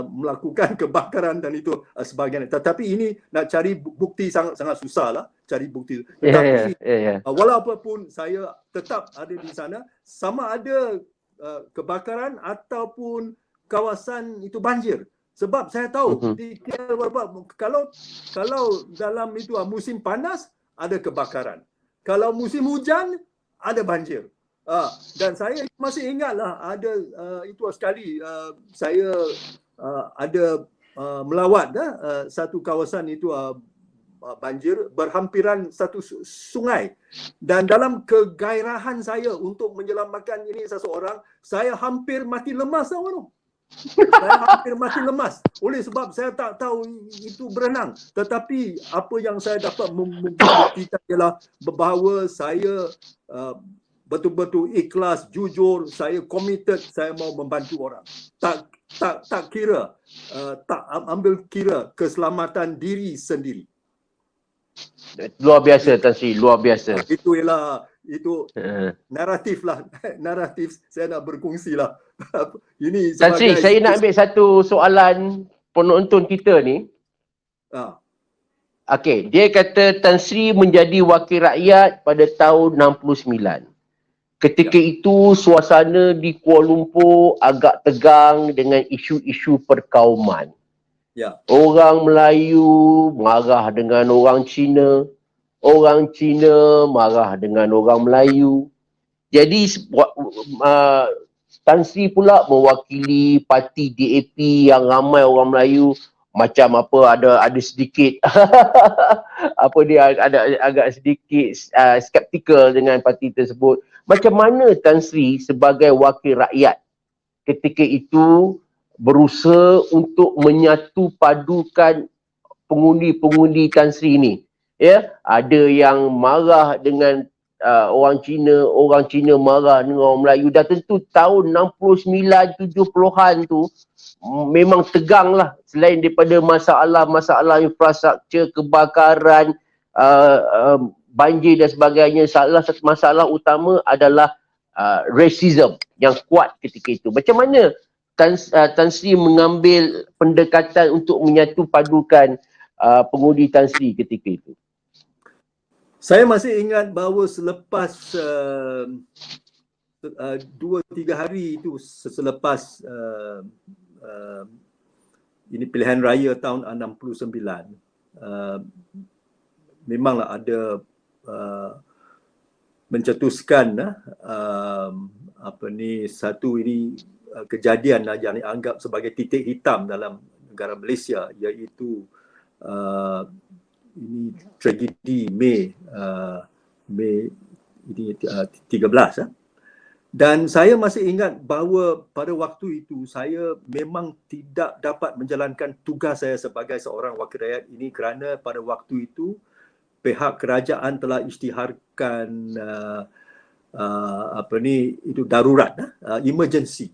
melakukan kebakaran dan itu sebagainya. Tetapi ini nak cari bukti sangat susah lah, cari bukti. Tetapi walaupun saya tetap ada di sana, sama ada kebakaran ataupun kawasan itu banjir. Sebab saya tahu di KL kalau dalam itu musim panas ada kebakaran. Kalau musim hujan ada banjir. Dan saya masih ingatlah ada itu sekali saya ada melawat satu kawasan itu banjir berhampiran satu sungai, dan dalam kegairahan saya untuk menyelamatkan ini seseorang, saya hampir mati lemas saya hampir mati lemas oleh sebab saya tak tahu itu berenang. Tetapi apa yang saya dapat membuktikan ialah bahawa saya betul-betul ikhlas, jujur, saya committed, saya mau membantu orang. Tak kira, tak ambil kira keselamatan diri sendiri. Luar biasa Tan Sri, luar biasa. Itu naratif lah, naratif saya nak berkongsi lah. Ini Tan Sri, saya nak ambil satu soalan penonton kita ni. Okey, dia kata Tan Sri menjadi wakil rakyat pada tahun 69. Ketika itu suasana di Kuala Lumpur agak tegang dengan isu-isu perkauman. Ya. Orang Melayu marah dengan orang Cina, orang Cina marah dengan orang Melayu. Jadi Tan Sri pula mewakili parti DAP yang ramai orang Melayu, macam apa ada sedikit apa dia ada agak sedikit skeptikal dengan parti tersebut. Macam mana Tan Sri sebagai wakil rakyat ketika itu berusaha untuk menyatu padukan pengundi-pengundi Tan Sri ni? Ya, ada yang marah dengan orang Cina marah dengan orang Melayu. Dah tentu tahun 69 70-an tu memang tegang lah. Selain daripada masalah infrastruktur, kebakaran, banjir dan sebagainya, salah satu masalah utama adalah racism yang kuat ketika itu. Macam mana Tan Sri mengambil pendekatan untuk menyatu padukan pengundi Tan Sri ketika itu? Saya masih ingat bahawa selepas 2-3 hari itu selepas ini pilihan raya tahun 69, memanglah ada mencetuskan satu ini kejadian yang dianggap sebagai titik hitam dalam negara Malaysia, iaitu ini tragedi Mei ini 13. Dan saya masih ingat bahawa pada waktu itu saya memang tidak dapat menjalankan tugas saya sebagai seorang wakil rakyat ini kerana pada waktu itu pihak kerajaan telah isytiharkan itu darurat, emergency.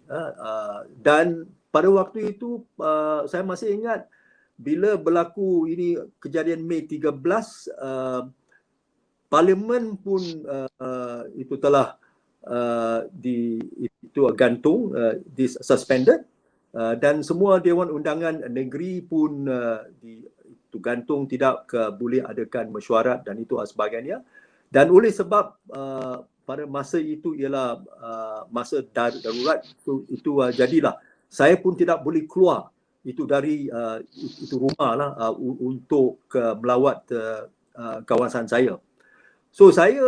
Dan pada waktu itu saya masih ingat bila berlaku ini kejadian Mei 13, Parlimen pun itu telah gantung, suspended, dan semua Dewan Undangan Negeri pun gantung, tidak boleh adakan mesyuarat dan itu sebagainya. Dan oleh sebab pada masa itu ialah masa darurat itu jadilah saya pun tidak boleh keluar itu dari itu rumah lah untuk melawat kawasan saya. So saya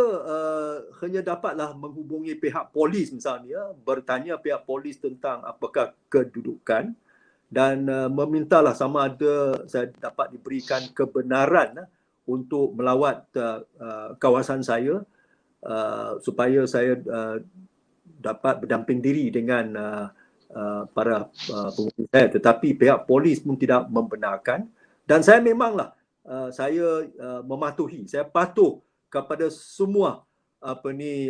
hanya dapatlah menghubungi pihak polis misalnya, bertanya pihak polis tentang apakah kedudukan dan memintalah sama ada saya dapat diberikan kebenaran untuk melawat kawasan saya supaya saya dapat berdamping diri dengan para pengundi saya, tetapi pihak polis pun tidak membenarkan. Dan saya memanglah saya mematuhi, saya patuh kepada semua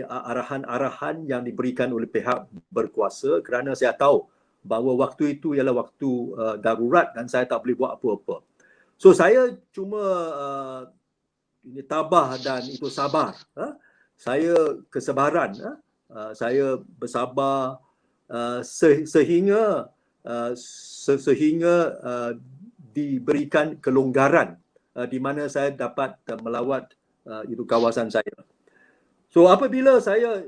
arahan-arahan yang diberikan oleh pihak berkuasa kerana saya tahu bahawa waktu itu ialah waktu darurat dan saya tak boleh buat apa-apa. So saya cuma ini tabah dan itu sabar. Saya kesabaran, saya bersabar sehingga diberikan kelonggaran di mana saya dapat melawat itu kawasan saya. So apabila saya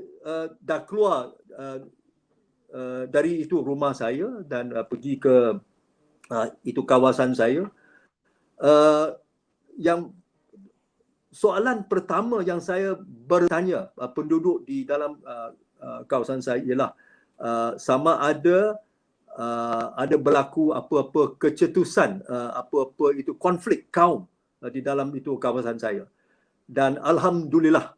dah keluar dari itu rumah saya dan pergi ke itu kawasan saya, yang soalan pertama yang saya bertanya penduduk di dalam kawasan saya ialah sama ada berlaku apa-apa kecetusan, apa-apa itu konflik kaum di dalam itu kawasan saya. Dan alhamdulillah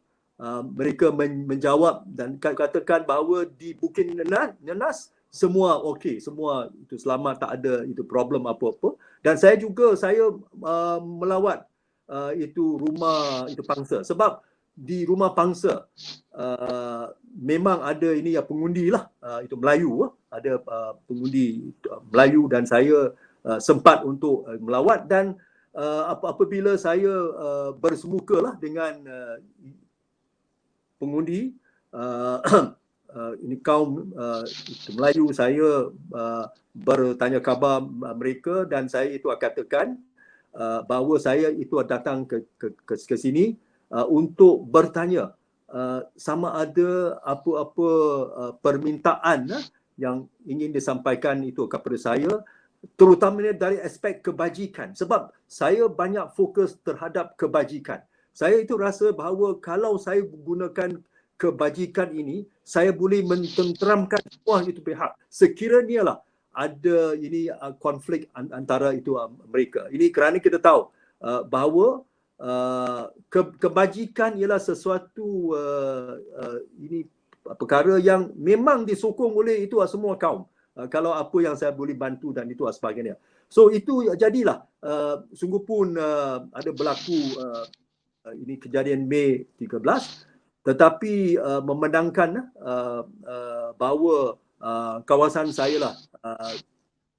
mereka menjawab dan katakan bahawa di Bukit Nenas semua okey, semua itu selamat, tak ada itu problem apa-apa. Dan saya melawat itu rumah itu pangsa, sebab di rumah pangsa memang ada ini ya pengundi lah, itu Melayu, ada pengundi Melayu dan saya sempat untuk melawat. Dan apabila saya bersemukalah dengan pengundi ini kaum Melayu, saya bertanya khabar mereka dan saya itu katakan bahawa saya itu datang ke sini untuk bertanya sama ada apa-apa permintaan yang ingin disampaikan itu kepada saya, terutamanya dari aspek kebajikan, sebab saya banyak fokus terhadap kebajikan. Saya itu rasa bahawa kalau saya gunakan kebajikan ini, saya boleh mententeramkan semua itu pihak. Sekiranya lah ada ini konflik antara itu mereka. Ini kerana kita tahu bahawa kebajikan ialah sesuatu ini perkara yang memang disokong oleh itu semua kaum. Kalau apa yang saya boleh bantu dan itu sebagainya. So itu jadilah sungguh pun ada berlaku ini kejadian Mei 13, tetapi memandangkan bahawa kawasan saya lah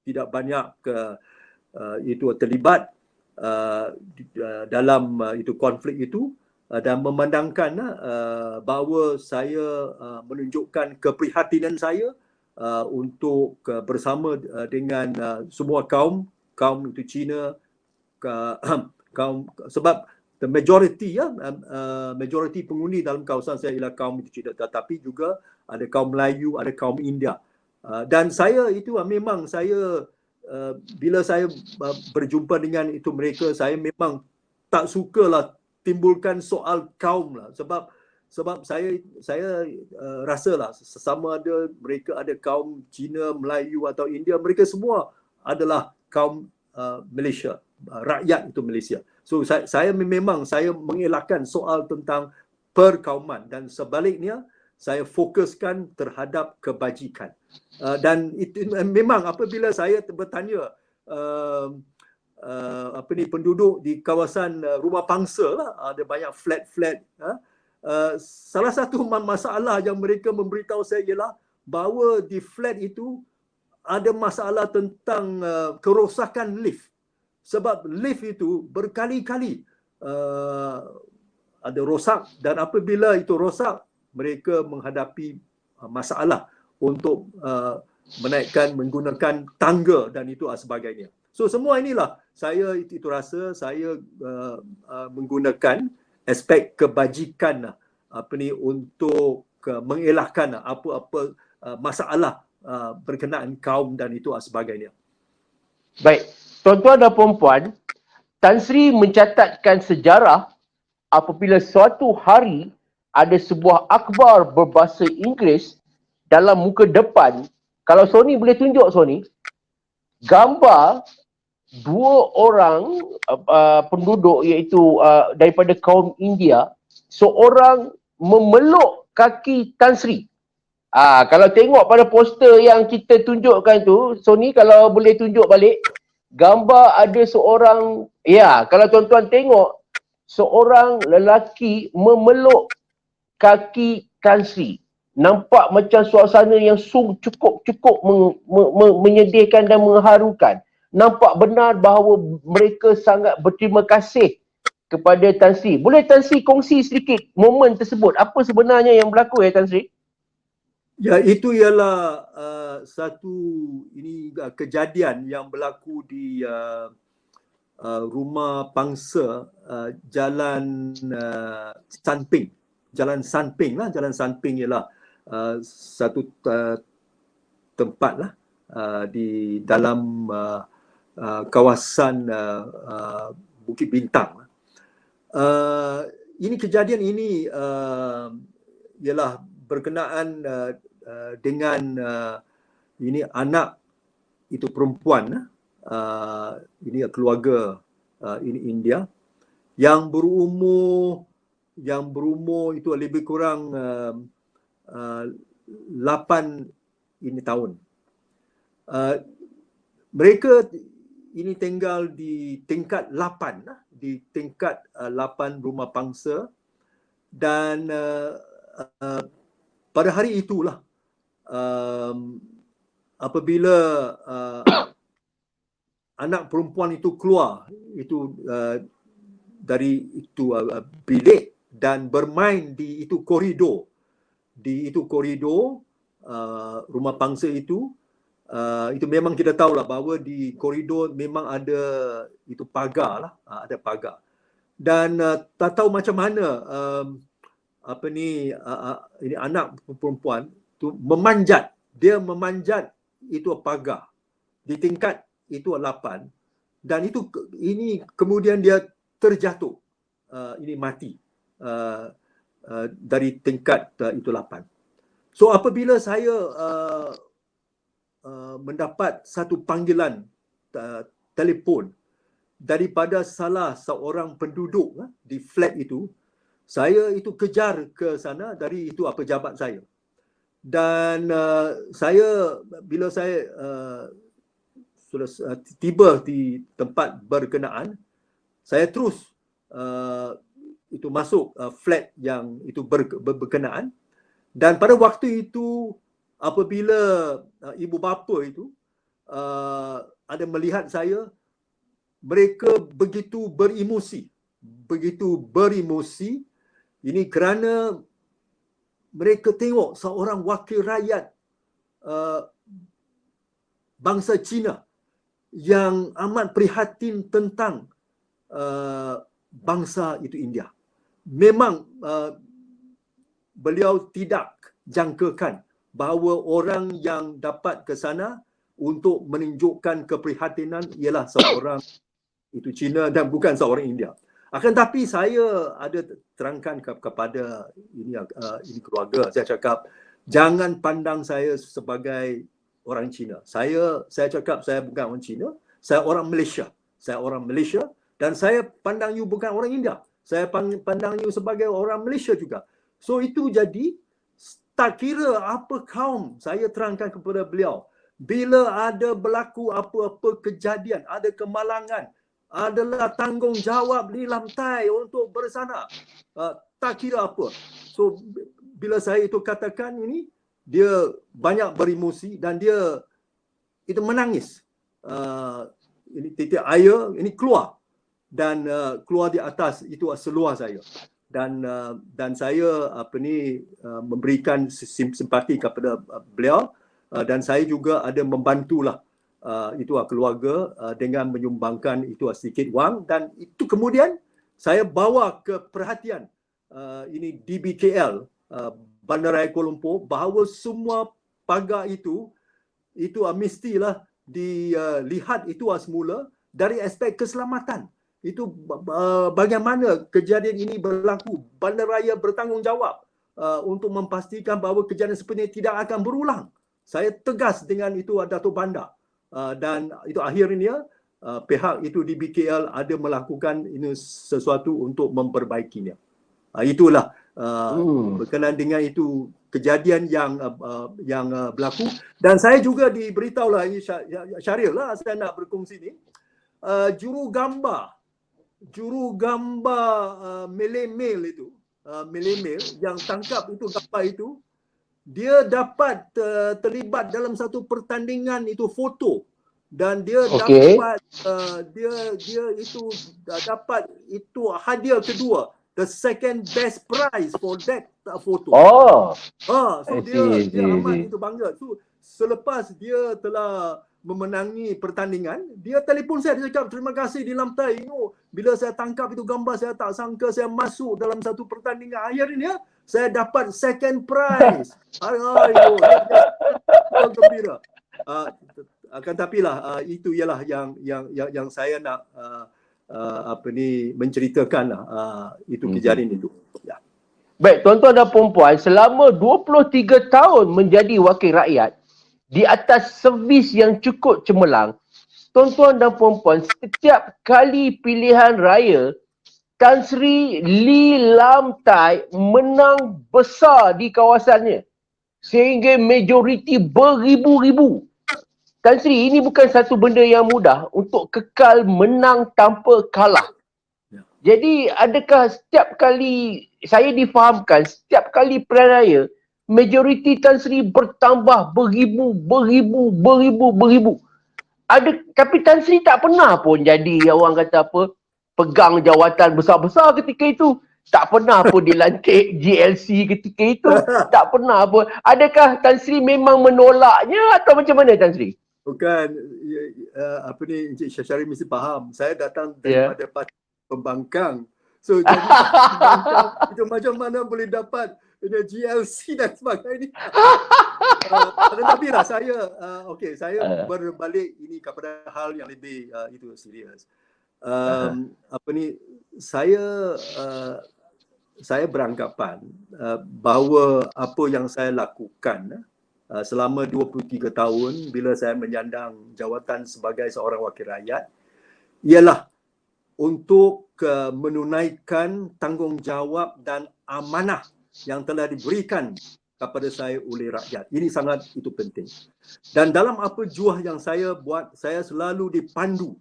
tidak banyak itu terlibat dalam itu konflik itu, dan memandangkan bahawa saya menunjukkan keprihatinan saya untuk bersama dengan semua kaum itu Cina, kaum, sebab the majority majority pengundi dalam kawasan saya ialah kaum itu Cina, tetapi juga ada kaum Melayu, ada kaum India. Dan saya itu memang saya bila saya berjumpa dengan itu mereka, saya memang tak sukalah timbulkan soal kaum lah, sebab saya rasalah sesama ada mereka ada kaum Cina, Melayu atau India, mereka semua adalah kaum Malaysia, rakyat itu Malaysia. So saya memang saya mengelakkan soal tentang perkauman, dan sebaliknya saya fokuskan terhadap kebajikan. Dan itu memang apabila saya bertanya penduduk di kawasan rumah pangsa lah, ada banyak flat-flat, salah satu masalah yang mereka memberitahu saya ialah bahawa di flat itu ada masalah tentang kerosakan lift. Sebab lift itu berkali-kali ada rosak, dan apabila itu rosak, mereka menghadapi masalah untuk menaikkan menggunakan tangga dan itu sebagainya. So semua inilah saya itu rasa saya menggunakan aspek kebajikan untuk mengelakkan apa-apa masalah berkenaan kaum dan itu sebagainya. Baik, tuan-tuan dan puan-puan, Tan Sri mencatatkan sejarah apabila suatu hari ada sebuah akhbar berbahasa Inggeris dalam muka depan. Kalau Sony boleh tunjuk, Sony, gambar dua orang penduduk iaitu daripada kaum India, seorang memeluk kaki Tan Sri. Kalau tengok pada poster yang kita tunjukkan tu, Sony kalau boleh tunjuk balik, gambar ada seorang, kalau tuan-tuan tengok, seorang lelaki memeluk kaki Tan Sri. Nampak macam suasana yang cukup menyedihkan dan mengharukan. Nampak benar bahawa mereka sangat berterima kasih kepada Tan Sri. Boleh Tan Sri kongsi sedikit momen tersebut? Apa sebenarnya yang berlaku Tan Sri? Ya, itu ialah satu ini kejadian yang berlaku di rumah pangsa Jalan Sanping. Jalan Sanping lah, Jalan Sanping ialah satu tempat lah di dalam kawasan Bukit Bintang. Ini kejadian ini ialah berkenaan dengan ini anak itu perempuan, ini keluarga ini India yang berumur itu lebih kurang 8 ini tahun. Mereka ini tinggal di tingkat 8, di tingkat 8 rumah pangsa, dan pada hari itulah apabila anak perempuan itu keluar itu dari itu bilik dan bermain di itu koridor, rumah pangsa itu, Itu memang kita tahu lah bahawa di koridor memang ada itu pagar lah, ada pagar. Dan tak tahu macam mana ini anak perempuan tu memanjat, dia memanjat itu pagar di tingkat itu 8 dan ini kemudian dia terjatuh, ini mati dari tingkat itu 8. So apabila saya mendapat satu panggilan telefon daripada salah seorang penduduk di flat itu, saya itu kejar ke sana dari itu pejabat saya. Dan bila saya sudah tiba di tempat berkenaan, saya terus itu masuk flat yang itu berkenaan. Dan pada waktu itu apabila ibu bapa itu ada melihat saya, mereka begitu beremosi. Ini kerana mereka tengok seorang wakil rakyat bangsa Cina yang amat prihatin tentang bangsa itu India. Memang beliau tidak jangkakan bahawa orang yang dapat ke sana untuk menunjukkan keprihatinan ialah seorang itu Cina dan bukan seorang India. Akan tapi saya ada terangkan kepada ini keluarga, saya cakap jangan pandang saya sebagai orang Cina. Saya cakap saya bukan orang Cina, saya orang Malaysia. Saya orang Malaysia dan saya pandang you bukan orang India. Saya pandang you sebagai orang Malaysia juga. So itu jadi tak kira apa kaum, saya terangkan kepada beliau. Bila ada berlaku apa-apa kejadian, ada kemalangan, adalah tanggungjawab di lantai untuk bersana. Tak kira apa. So bila saya itu katakan ini, dia banyak beremosi dan dia itu menangis. Ini titik air ini keluar dan keluar di atas itu seluar saya. Dan saya memberikan simpati kepada beliau dan saya juga ada membantulah itu keluarga dengan menyumbangkan itu sedikit wang, dan itu kemudian saya bawa ke perhatian ini DBKL Bandaraya Kuala Lumpur bahawa semua pagar itu mestilah dilihat itu semula dari aspek keselamatan. Itu bagaimana kejadian ini berlaku. Bandaraya bertanggungjawab untuk memastikan bahawa kejadian seperti ini tidak akan berulang. Saya tegas dengan itu Datuk Bandar. Dan itu akhirnya pihak itu di BKL ada melakukan ini sesuatu untuk memperbaikinya. Itulah berkenaan dengan itu kejadian yang berlaku. Dan saya juga diberitahulah, ini Syaril lah saya nak berkongsi ni, jurugambar Melemail itu, Melemail yang tangkap itu gambar itu, dia dapat terlibat dalam satu pertandingan itu foto dan dia dapat dia itu dapat itu hadiah kedua, the second best prize for that photo. So dia amat itu bangga. So selepas dia telah memenangi pertandingan, dia telefon saya, dia cakap terima kasih di lantai. Bila saya tangkap itu gambar, saya tak sangka saya masuk dalam satu pertandingan. Akhirnya saya dapat second prize. Ayo, dia gembira. Akan tapilah itu ialah yang saya nak menceritakan itu kejadian itu. Ya. Baik, tuan-tuan dan puan-puan, selama 23 tahun menjadi wakil rakyat di atas servis yang cukup cemerlang, tuan-tuan dan puan-puan, setiap kali pilihan raya, Tan Sri Lee Lam Tai menang besar di kawasannya sehingga majoriti beribu-ribu. Tan Sri, ini bukan satu benda yang mudah untuk kekal menang tanpa kalah. Jadi adakah setiap kali, saya difahamkan setiap kali pilihan raya, majoriti Tan Sri bertambah beribu. Tapi Tan Sri tak pernah pun jadi orang kata apa, pegang jawatan besar-besar ketika itu. Tak pernah pun dilantik GLC ketika itu. Tak pernah pun. Adakah Tan Sri memang menolaknya atau macam mana Tan Sri? Bukan, apa ni, Encik Syashari mesti faham. Saya datang Ya. daripada parti pembangkang. So, jadi parti pembangkang itu macam mana boleh dapat GLC dan sebagainya. Tetapi lah saya, saya berbalik ini kepada hal yang lebih itu serius. Apa ni, saya beranggapan bahawa apa yang saya lakukan selama 23 tahun bila saya menyandang jawatan sebagai seorang wakil rakyat ialah untuk menunaikan tanggungjawab dan amanah yang telah diberikan kepada saya oleh rakyat. Ini sangat itu penting. Dan dalam apa jua yang saya buat, saya selalu dipandu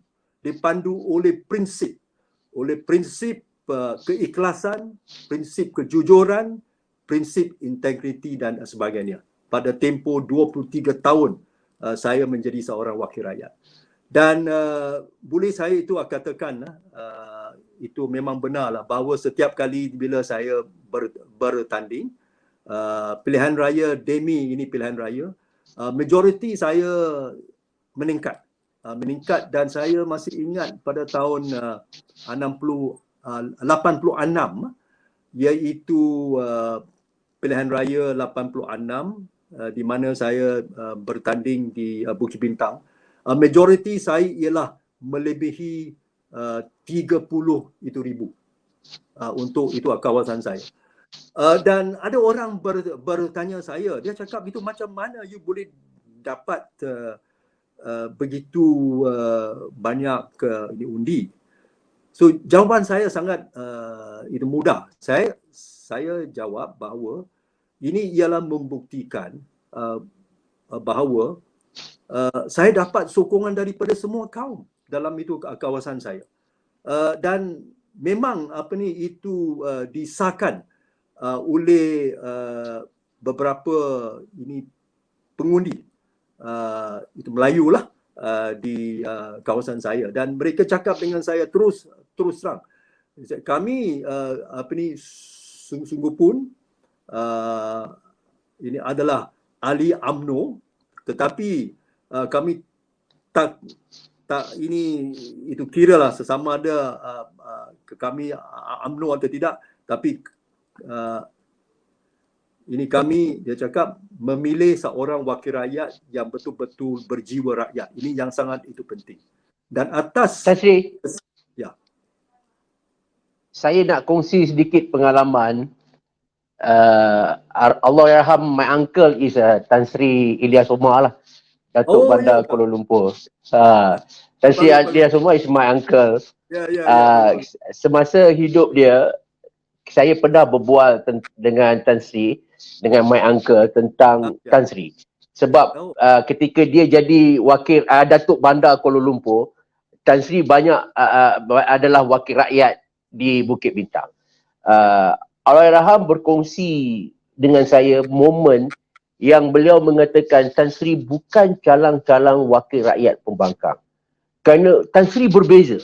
oleh prinsip keikhlasan, prinsip kejujuran, prinsip integriti dan sebagainya. Pada tempoh 23 tahun saya menjadi seorang wakil rakyat. Dan boleh saya itu katakan itu memang benarlah bahawa setiap kali bila saya bertanding pilihan raya DEMI ini pilihan raya, majoriti saya meningkat dan saya masih ingat pada tahun 86 iaitu pilihan raya 86 di mana saya bertanding di Bukit Bintang. Majoriti saya ialah melebihi 30,000 untuk itu kawasan saya. Dan ada orang bertanya saya, dia cakap itu macam mana you boleh dapat begitu banyak undi. So jawapan saya sangat itu mudah. Saya jawab bahawa ini ialah membuktikan bahawa saya dapat sokongan daripada semua kaum dalam itu kawasan saya. Dan memang itu disahkan oleh beberapa pengundi itu Melayu lah di kawasan saya, dan mereka cakap dengan saya terus terang, kami sungguh pun ini adalah ahli UMNO, tetapi kami tak ini itu kiralah sesama ada kami UMNO atau tidak, tapi ini kami, dia cakap, memilih seorang wakil rakyat yang betul-betul berjiwa rakyat. Ini yang sangat itu penting. Dan atas Tan Sri, ya, saya nak kongsi sedikit pengalaman. Allahyarham, my uncle is Tan Sri Ilyas Omar lah, Datuk Bandar Kuala Lumpur. Tan Sri Ilyas Omar is my uncle. Semasa hidup dia, saya pernah berbual dengan Tan Sri, dengan my uncle tentang Tan Sri. Sebab ketika dia jadi wakil Datuk Bandar Kuala Lumpur, Tan Sri banyak adalah wakil rakyat di Bukit Bintang. Allahyarham berkongsi dengan saya momen yang beliau mengatakan Tan Sri bukan calang-calang wakil rakyat pembangkang. Kerana Tan Sri berbeza.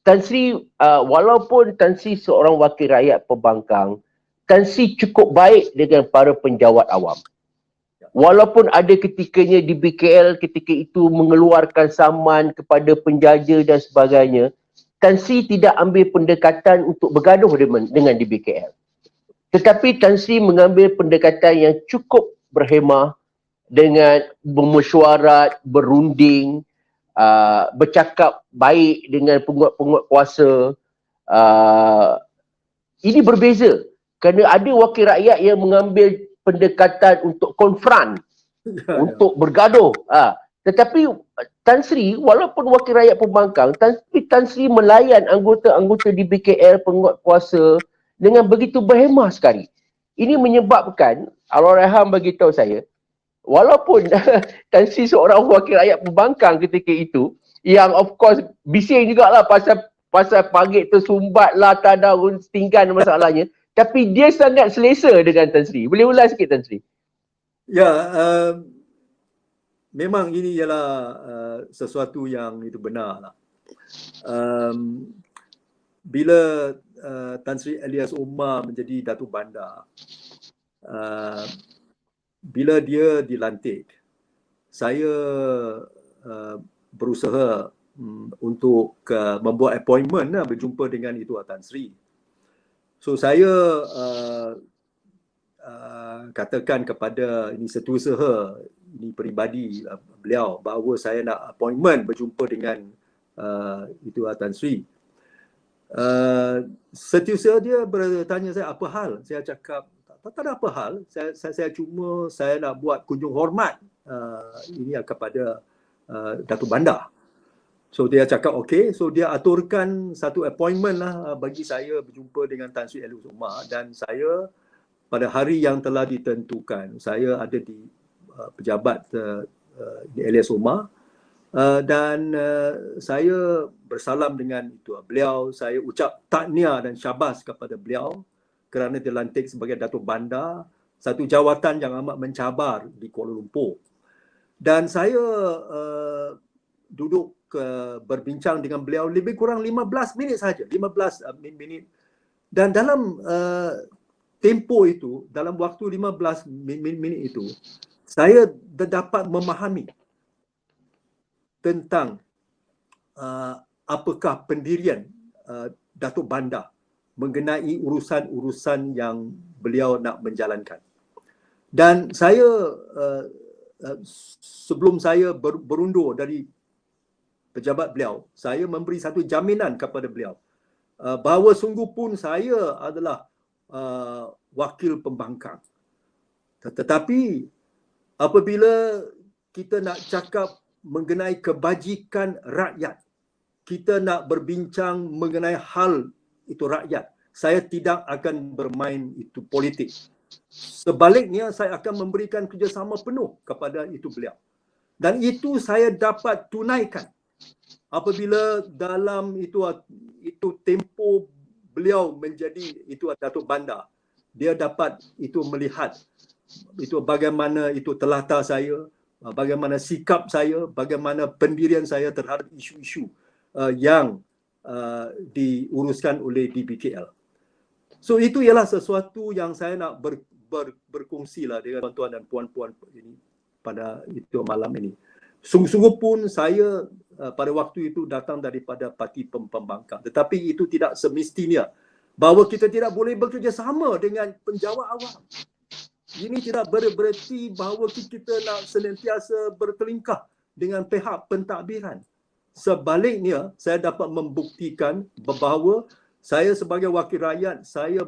Tan Sri, walaupun Tan Sri seorang wakil rakyat pembangkang, Tan Sri cukup baik dengan para penjawat awam. Walaupun ada ketikanya di BKL ketika itu mengeluarkan saman kepada penjaja dan sebagainya, Tan Sri tidak ambil pendekatan untuk bergaduh dengan di BKL. Tetapi Tan Sri mengambil pendekatan yang cukup berhemah dengan bermesyuarat, berunding, bercakap baik dengan penguat-penguat kuasa. Ini berbeza kerana ada wakil rakyat yang mengambil pendekatan untuk konfront, untuk bergaduh. Tetapi Tan Sri, walaupun wakil rakyat pembangkang, Tan Sri melayan anggota-anggota di BKL, penguat kuasa dengan begitu berhemah sekali. Ini menyebabkan, Allahyarham bagi tahu saya, walaupun Tan Sri seorang wakil rakyat pembangkang ketika itu, yang of course bising jugalah pasal pagit tersumbat lah, tak ada setinggan masalahnya, tapi dia sangat selesa dengan Tan Sri. Boleh ulang sikit Tan Sri? Ya, memang ini ialah sesuatu yang itu benar lah. Bila Tan Sri Ilyas Omar menjadi Datuk Bandar, bila dia dilantik, saya berusaha untuk membuat appointment lah, berjumpa dengan itu Tan Sri. So saya katakan kepada ini setiausaha ini peribadi beliau bahawa saya nak appointment berjumpa dengan itu Tan Sri. Setiausaha dia bertanya saya apa hal. Saya cakap tak ada apa hal. Saya nak buat kunjung hormat ini kepada Datuk Bandar. So dia cakap okey, so dia aturkan satu appointment lah bagi saya berjumpa dengan Tan Sri Elias Omar, dan saya pada hari yang telah ditentukan saya ada di pejabat Elias Omar, dan saya bersalam dengan itu beliau, saya ucap tahniah dan syabas kepada beliau kerana dilantik sebagai Datuk Bandar, satu jawatan yang amat mencabar di Kuala Lumpur. Dan saya duduk berbincang dengan beliau lebih kurang 15 minit saja, 15 minit. Dan dalam tempoh itu, dalam waktu 15 minit itu, saya dapat memahami tentang apakah pendirian Datuk Bandar mengenai urusan-urusan yang beliau nak menjalankan. Dan saya sebelum saya berundur dari pejabat beliau, saya memberi satu jaminan kepada beliau bahawa sungguh pun saya adalah wakil pembangkang. Tetapi apabila kita nak cakap mengenai kebajikan rakyat, kita nak berbincang mengenai hal itu rakyat, saya tidak akan bermain itu politik. Sebaliknya, saya akan memberikan kerjasama penuh kepada itu beliau. Dan itu saya dapat tunaikan apabila dalam itu tempoh beliau menjadi itu Datuk Bandar, dia dapat itu melihat itu bagaimana itu telatah saya, bagaimana sikap saya, bagaimana pendirian saya terhadap isu-isu yang diuruskan oleh DBKL. So itu ialah sesuatu yang saya nak berkongsi lah dengan tuan-tuan dan puan-puan ini pada itu malam ini. Sungguh-sungguh pun saya pada waktu itu datang daripada parti pembangkang, tetapi itu tidak semestinya bahawa kita tidak boleh bekerjasama dengan penjawat awam. Ini tidak bererti bahawa kita nak senantiasa berkelingkah dengan pihak pentadbiran. Sebaliknya, saya dapat membuktikan bahawa saya sebagai wakil rakyat, saya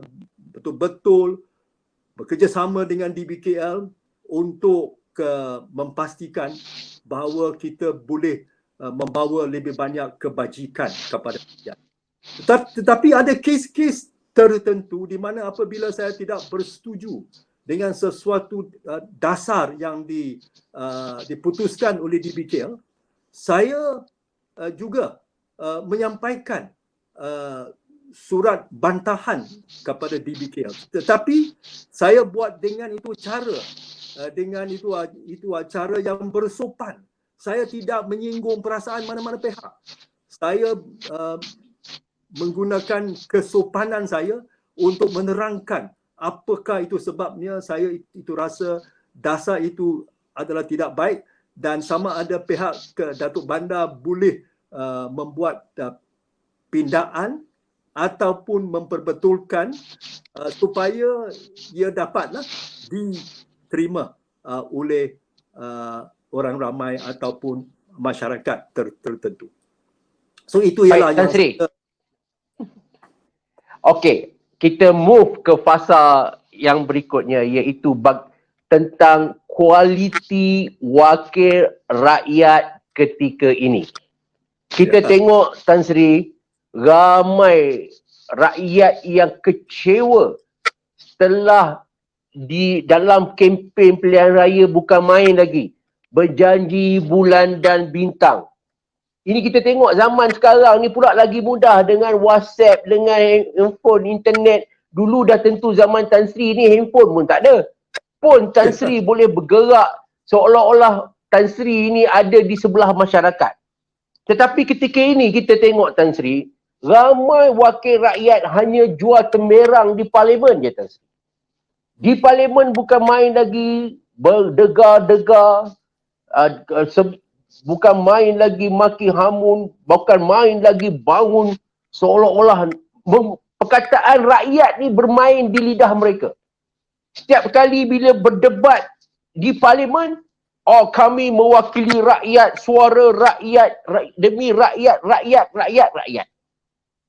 betul-betul bekerjasama dengan DBKL untuk memastikan bahawa kita boleh membawa lebih banyak kebajikan kepada rakyat. Tetapi ada kes-kes tertentu di mana apabila saya tidak bersetuju dengan sesuatu dasar yang diputuskan oleh DBKL, saya juga menyampaikan surat bantahan kepada DBKL. Tetapi saya buat dengan itu cara, cara yang bersopan. Saya tidak menyinggung perasaan mana-mana pihak. Saya menggunakan kesopanan saya untuk menerangkan apakah itu sebabnya saya itu rasa dasar itu adalah tidak baik, dan sama ada pihak Datuk Bandar boleh membuat pindaan ataupun memperbetulkan supaya ia dapatlah diterima oleh orang ramai ataupun masyarakat tertentu. So itu ialah Tan Sri. Okey, kita move ke fasa yang berikutnya, iaitu tentang kualiti wakil rakyat ketika ini. Kita tengok Tan Sri, ramai rakyat yang kecewa setelah di dalam kempen pilihan raya bukan main lagi, berjanji bulan dan bintang. Ini kita tengok zaman sekarang ni pula lagi mudah dengan WhatsApp, dengan handphone, internet. Dulu dah tentu zaman Tan Sri ni handphone pun tak ada. Pun Tan Sri boleh bergerak seolah-olah Tan Sri ini ada di sebelah masyarakat. Tetapi ketika ini kita tengok Tan Sri, ramai wakil rakyat hanya jual temberang di parlimen je Tan Sri. Di parlimen bukan main lagi, berdegar-degar, bukan main lagi maki hamun, bukan main lagi bangun seolah-olah perkataan rakyat ni bermain di lidah mereka. Setiap kali bila berdebat di parlimen, kami mewakili rakyat, suara rakyat, demi rakyat.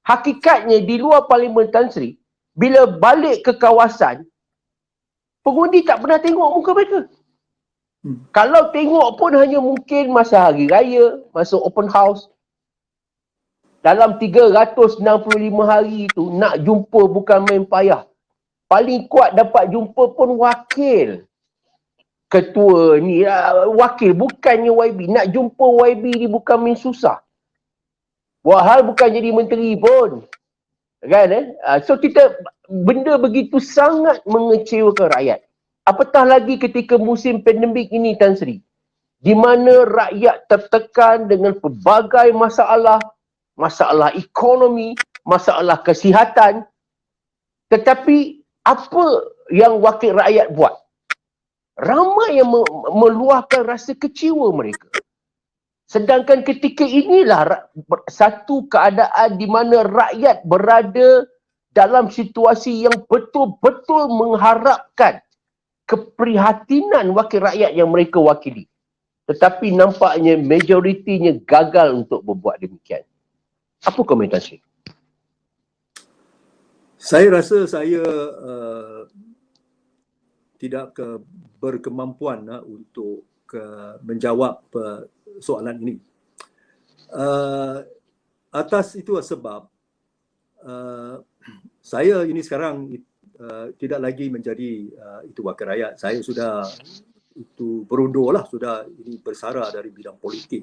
Hakikatnya di luar parlimen Tan Sri, bila balik ke kawasan, pengundi tak pernah tengok muka mereka. Kalau tengok pun hanya mungkin masa hari raya, masa open house. Dalam 365 hari itu, nak jumpa bukan main payah. Paling kuat dapat jumpa pun wakil. Ketua ni, wakil bukannya YB. Nak jumpa YB ni bukan main susah. Wahal bukan jadi menteri pun. Kan So benda begitu sangat mengecewakan rakyat. Apatah lagi ketika musim pandemik ini Tan Sri, di mana rakyat tertekan dengan pelbagai masalah, masalah ekonomi, masalah kesihatan. Tetapi apa yang wakil rakyat buat? Ramai yang meluahkan rasa kecewa mereka. Sedangkan ketika inilah satu keadaan di mana rakyat berada dalam situasi yang betul-betul mengharapkan keprihatinan wakil rakyat yang mereka wakili. Tetapi nampaknya majoritinya gagal untuk berbuat demikian. Apa komentar saya? Saya rasa saya tidak berkemampuan untuk menjawab soalan ini. Atas itu sebab saya ini sekarang tidak lagi menjadi itu wakil rakyat. Saya sudah itu berundur lah, sudah ini bersara dari bidang politik.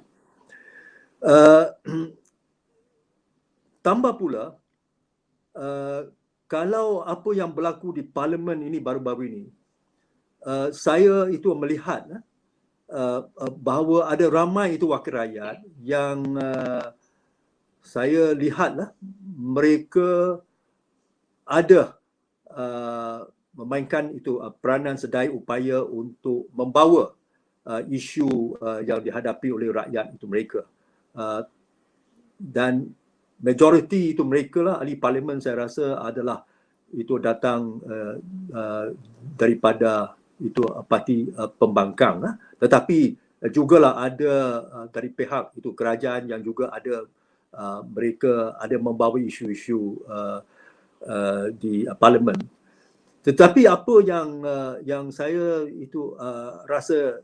Tambah pula, kalau apa yang berlaku di parlimen ini baru-baru ini, saya itu melihat bahawa ada ramai itu wakil rakyat yang saya lihatlah mereka ada memainkan itu peranan sedaya upaya untuk membawa isu yang dihadapi oleh rakyat itu mereka. Dan majoriti itu mereka lah, ahli parlimen saya rasa adalah itu datang daripada itu parti pembangkang lah. Tetapi jugalah ada dari pihak itu kerajaan yang juga ada mereka ada membawa isu-isu di parlimen. Tetapi apa yang saya itu rasa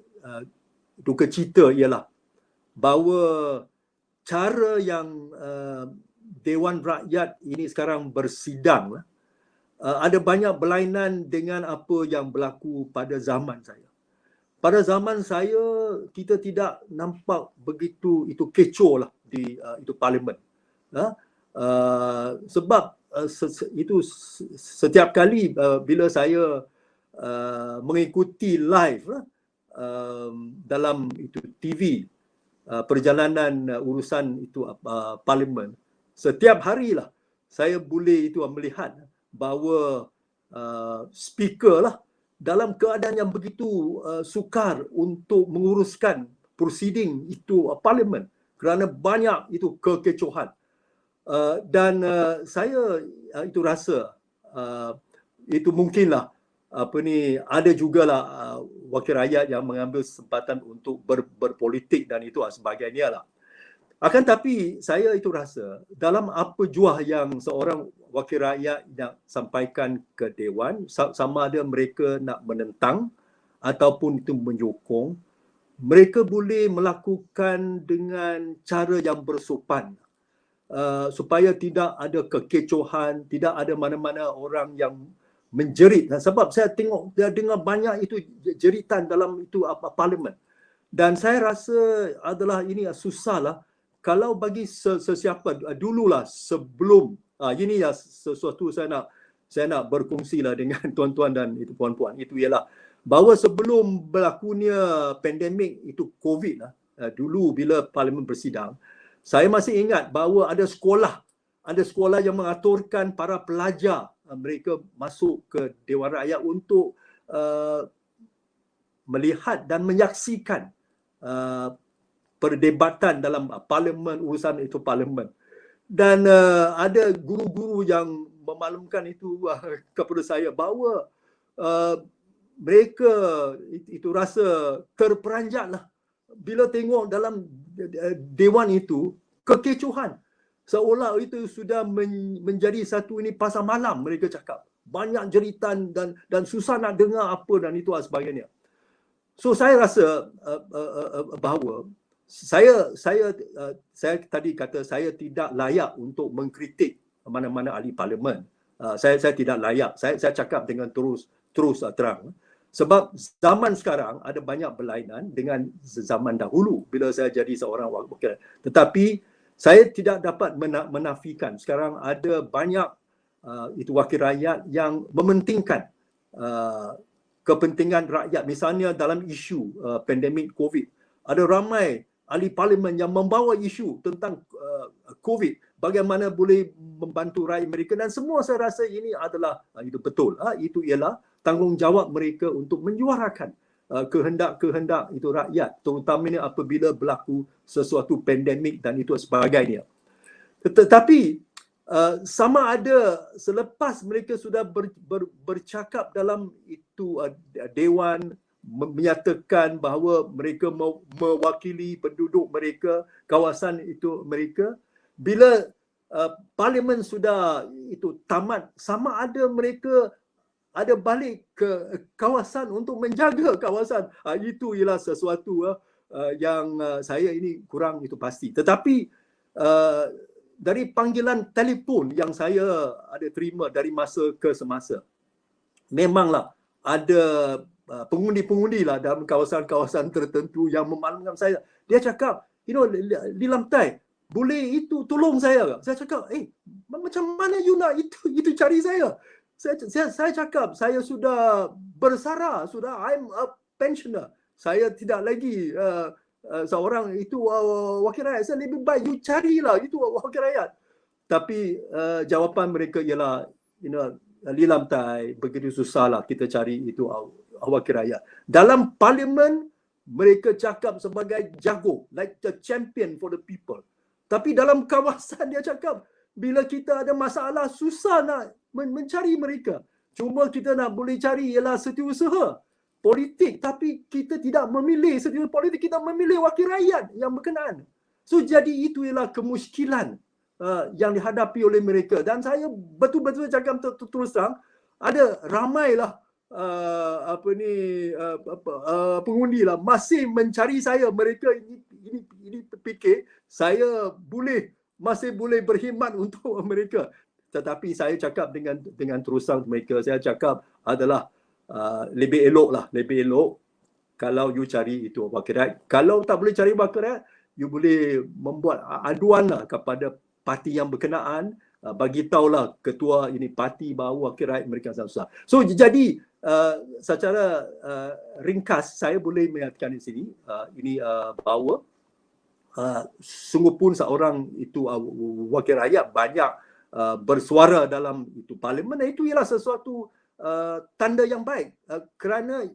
duka cita ialah bahawa cara yang Dewan Rakyat ini sekarang bersidang ada banyak berlainan dengan apa yang berlaku pada zaman saya. Pada zaman saya, kita tidak nampak begitu itu kecoh lah di itu parlimen. Sebab itu setiap kali bila saya mengikuti live dalam itu TV perjalanan urusan itu parlimen, setiap harilah saya boleh itu melihat bahawa speaker lah dalam keadaan yang begitu sukar untuk menguruskan proceeding itu parlimen kerana banyak itu kekecohan. Dan saya itu rasa itu mungkinlah ada jugalah wakil rakyat yang mengambil kesempatan untuk berpolitik dan itu sebagainya lah. Akan tapi saya itu rasa dalam apa jua yang seorang wakil rakyat nak sampaikan ke Dewan, sama ada mereka nak menentang ataupun itu menyokong, mereka boleh melakukan dengan cara yang bersopan supaya tidak ada kekecohan, tidak ada mana-mana orang yang menjerit. Sebab saya tengok, dia dengar banyak itu jeritan dalam itu parlimen. Dan saya rasa adalah ini susahlah kalau bagi sesiapa dululah sebelum ini ya sesuatu saya nak berkongsilah dengan tuan-tuan dan itu puan-puan, itu ialah bahawa sebelum berlakunya pandemik itu COVID dulu bila parlimen bersidang, saya masih ingat bahawa ada sekolah yang mengaturkan para pelajar mereka masuk ke Dewan Rakyat untuk melihat dan menyaksikan perdebatan dalam parlimen, urusan itu parlimen. Dan ada guru-guru yang memaklumkan itu kepada saya bahawa mereka itu rasa terperanjat lah bila tengok dalam dewan itu kekecohan, seolah itu sudah menjadi satu ini pasar malam. Mereka cakap banyak jeritan dan susah nak dengar apa dan itu sebagainya. So saya rasa bahawa saya tadi kata saya tidak layak untuk mengkritik mana-mana ahli parlimen. Saya tidak layak. Saya cakap dengan terus terang. Sebab zaman sekarang ada banyak berlainan dengan zaman dahulu bila saya jadi seorang wakil. Tetapi saya tidak dapat menafikan sekarang ada banyak itu wakil rakyat yang mementingkan kepentingan rakyat. Misalnya dalam isu pandemik COVID, ada ramai ahli parlimen yang membawa isu tentang COVID, bagaimana boleh membantu rakyat mereka, dan semua saya rasa ini adalah itu betul. Itu ialah tanggungjawab mereka untuk menyuarakan kehendak-kehendak itu rakyat, terutamanya apabila berlaku sesuatu pandemik dan itu sebagainya. Tetapi sama ada selepas mereka sudah bercakap dalam itu dewan, menyatakan bahawa mereka mewakili penduduk mereka, kawasan itu mereka, bila parlimen sudah itu tamat, sama ada mereka ada balik ke kawasan untuk menjaga kawasan. Itu ialah sesuatu yang saya ini kurang itu pasti. Tetapi dari panggilan telefon yang saya ada terima dari masa ke semasa, memanglah ada pengundi-pengundi lah dalam kawasan-kawasan tertentu yang memaklumkan saya. Dia cakap, Lilam Tai, boleh itu tolong saya. Saya cakap, macam mana you nak itu cari saya? Saya cakap, saya sudah bersara, I'm a pensioner. Saya tidak lagi seorang itu wakil rakyat. Saya lebih baik you carilah itu wakil rakyat. Tapi jawapan mereka ialah, Lilam Tai, begitu susahlah kita cari itu wakil rakyat. Dalam parlimen mereka cakap sebagai jago, like the champion for the people. Tapi dalam kawasan dia cakap, bila kita ada masalah susah nak mencari mereka. Cuma kita nak boleh cari ialah setiausaha politik, tapi kita tidak memilih setiausaha politik, kita memilih wakil rakyat yang berkenaan. So jadi itu ialah kemusykilan yang dihadapi oleh mereka. Dan saya betul-betul cakap terus terang, ada ramailah pengundi lah masih mencari saya. Mereka ini fikir saya masih boleh berkhidmat untuk mereka. Tetapi saya cakap dengan terusan mereka, saya cakap adalah lebih elok kalau you cari itu wakil rakyat. Kalau tak boleh cari wakil rakyat, you boleh membuat aduan lah kepada parti yang berkenaan, bagi tahulah ketua ini parti bahawa wakil rakyat mereka susah. So jadi secara ringkas saya boleh mengatakan di sini bahawa sungguh pun seorang itu wakil rakyat banyak bersuara dalam itu parlimen, itu ialah sesuatu tanda yang baik, kerana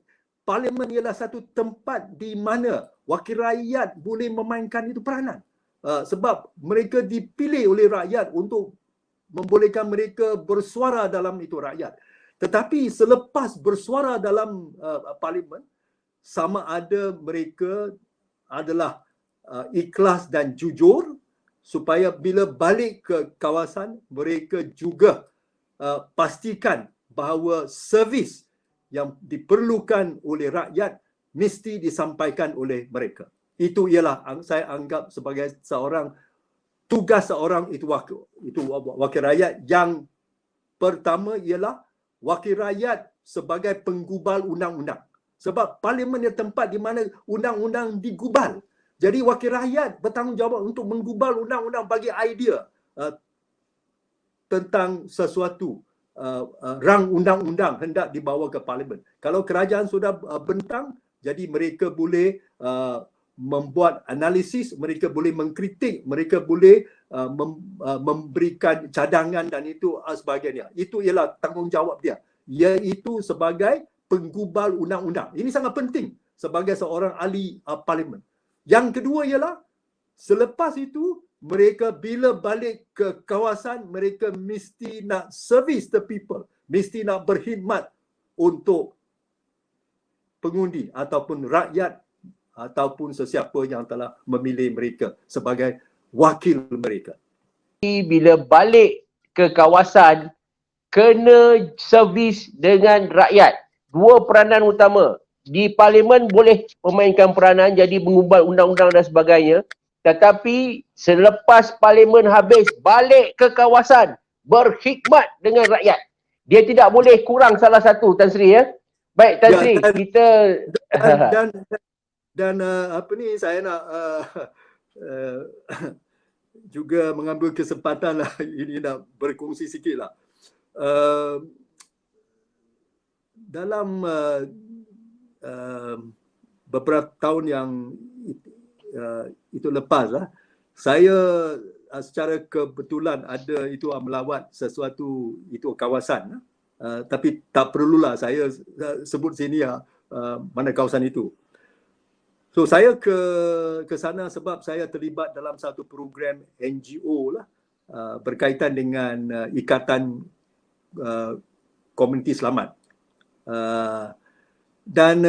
parlimen ialah satu tempat di mana wakil rakyat boleh memainkan itu peranan. Sebab mereka dipilih oleh rakyat untuk membolehkan mereka bersuara dalam itu rakyat. Tetapi selepas bersuara dalam parlimen, sama ada mereka adalah ikhlas dan jujur, supaya bila balik ke kawasan mereka juga pastikan bahawa servis yang diperlukan oleh rakyat mesti disampaikan oleh mereka. Itu ialah saya anggap sebagai tugas seorang itu wakil rakyat. Yang pertama ialah wakil rakyat sebagai penggubal undang-undang. Sebab parlimen adalah tempat di mana undang-undang digubal. Jadi wakil rakyat bertanggungjawab untuk menggubal undang-undang, bagi idea tentang sesuatu rang undang-undang hendak dibawa ke parlimen. Kalau kerajaan sudah bentang, jadi mereka boleh membuat analisis, mereka boleh mengkritik, mereka boleh memberikan cadangan dan itu sebagainya. Itu ialah tanggungjawab dia, iaitu sebagai penggubal undang-undang. Ini sangat penting sebagai seorang ahli parlimen. Yang kedua ialah selepas itu mereka bila balik ke kawasan, mereka mesti nak service the people, mesti nak berkhidmat untuk pengundi ataupun rakyat ataupun sesiapa yang telah memilih mereka sebagai wakil mereka. Bila balik ke kawasan, kena servis dengan rakyat. Dua peranan utama. Di parlimen boleh memainkan peranan jadi mengubah undang-undang dan sebagainya. Tetapi selepas parlimen habis, balik ke kawasan, berkhidmat dengan rakyat. Dia tidak boleh kurang salah satu, Tan Sri ya. Baik Tan Sri, kita dan apa ni, saya nak juga mengambil kesempatan lah ini nak berkongsi sikit lah. Dalam beberapa tahun yang itu lepas lah, saya secara kebetulan ada itu melawat sesuatu itu kawasan, tapi tak perlulah saya sebut sini mana kawasan itu. So saya ke sana sebab saya terlibat dalam satu program NGO lah, berkaitan dengan ikatan komuniti selamat. Dan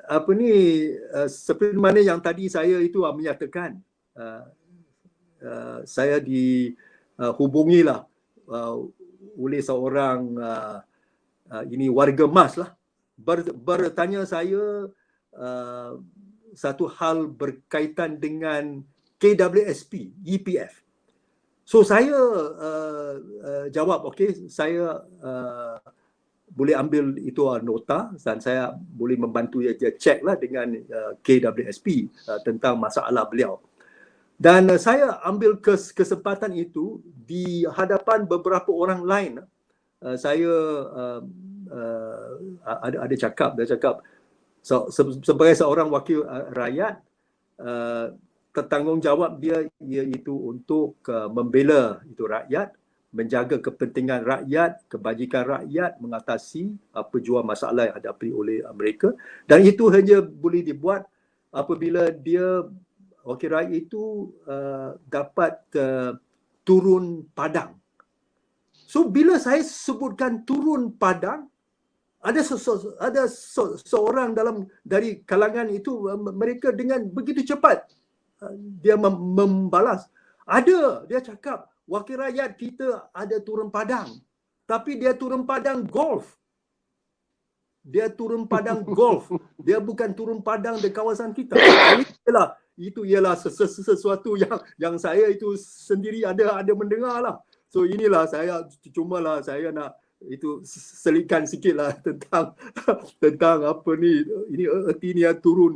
apa ni, seperti mana yang tadi saya itu menyatakan, saya dihubungilah oleh seorang ini warga emas lah, bertanya saya satu hal berkaitan dengan KWSP, EPF. So saya jawab, okey, saya boleh ambil itu nota dan saya boleh membantu dia cek lah dengan KWSP tentang masalah beliau. Dan saya ambil kesempatan itu di hadapan beberapa orang lain. Saya ada cakap, sebagai seorang wakil rakyat, tanggungjawab dia iaitu untuk membela itu rakyat, menjaga kepentingan rakyat, kebajikan rakyat, mengatasi pejuang masalah yang hadapi oleh mereka. Dan itu hanya boleh dibuat apabila dia, wakil rakyat itu dapat turun padang. So bila saya sebutkan turun padang, ada seorang dari kalangan itu, mereka dengan begitu cepat dia membalas. Dia cakap, wakil rakyat kita ada turun padang, tapi dia turun padang golf. Dia turun padang golf. Dia bukan turun padang di kawasan kita. Itu ialah sesuatu yang saya itu sendiri ada mendengar lah. So inilah saya nak itu selitkan sikit lah tentang apa ni, ini erti ni turun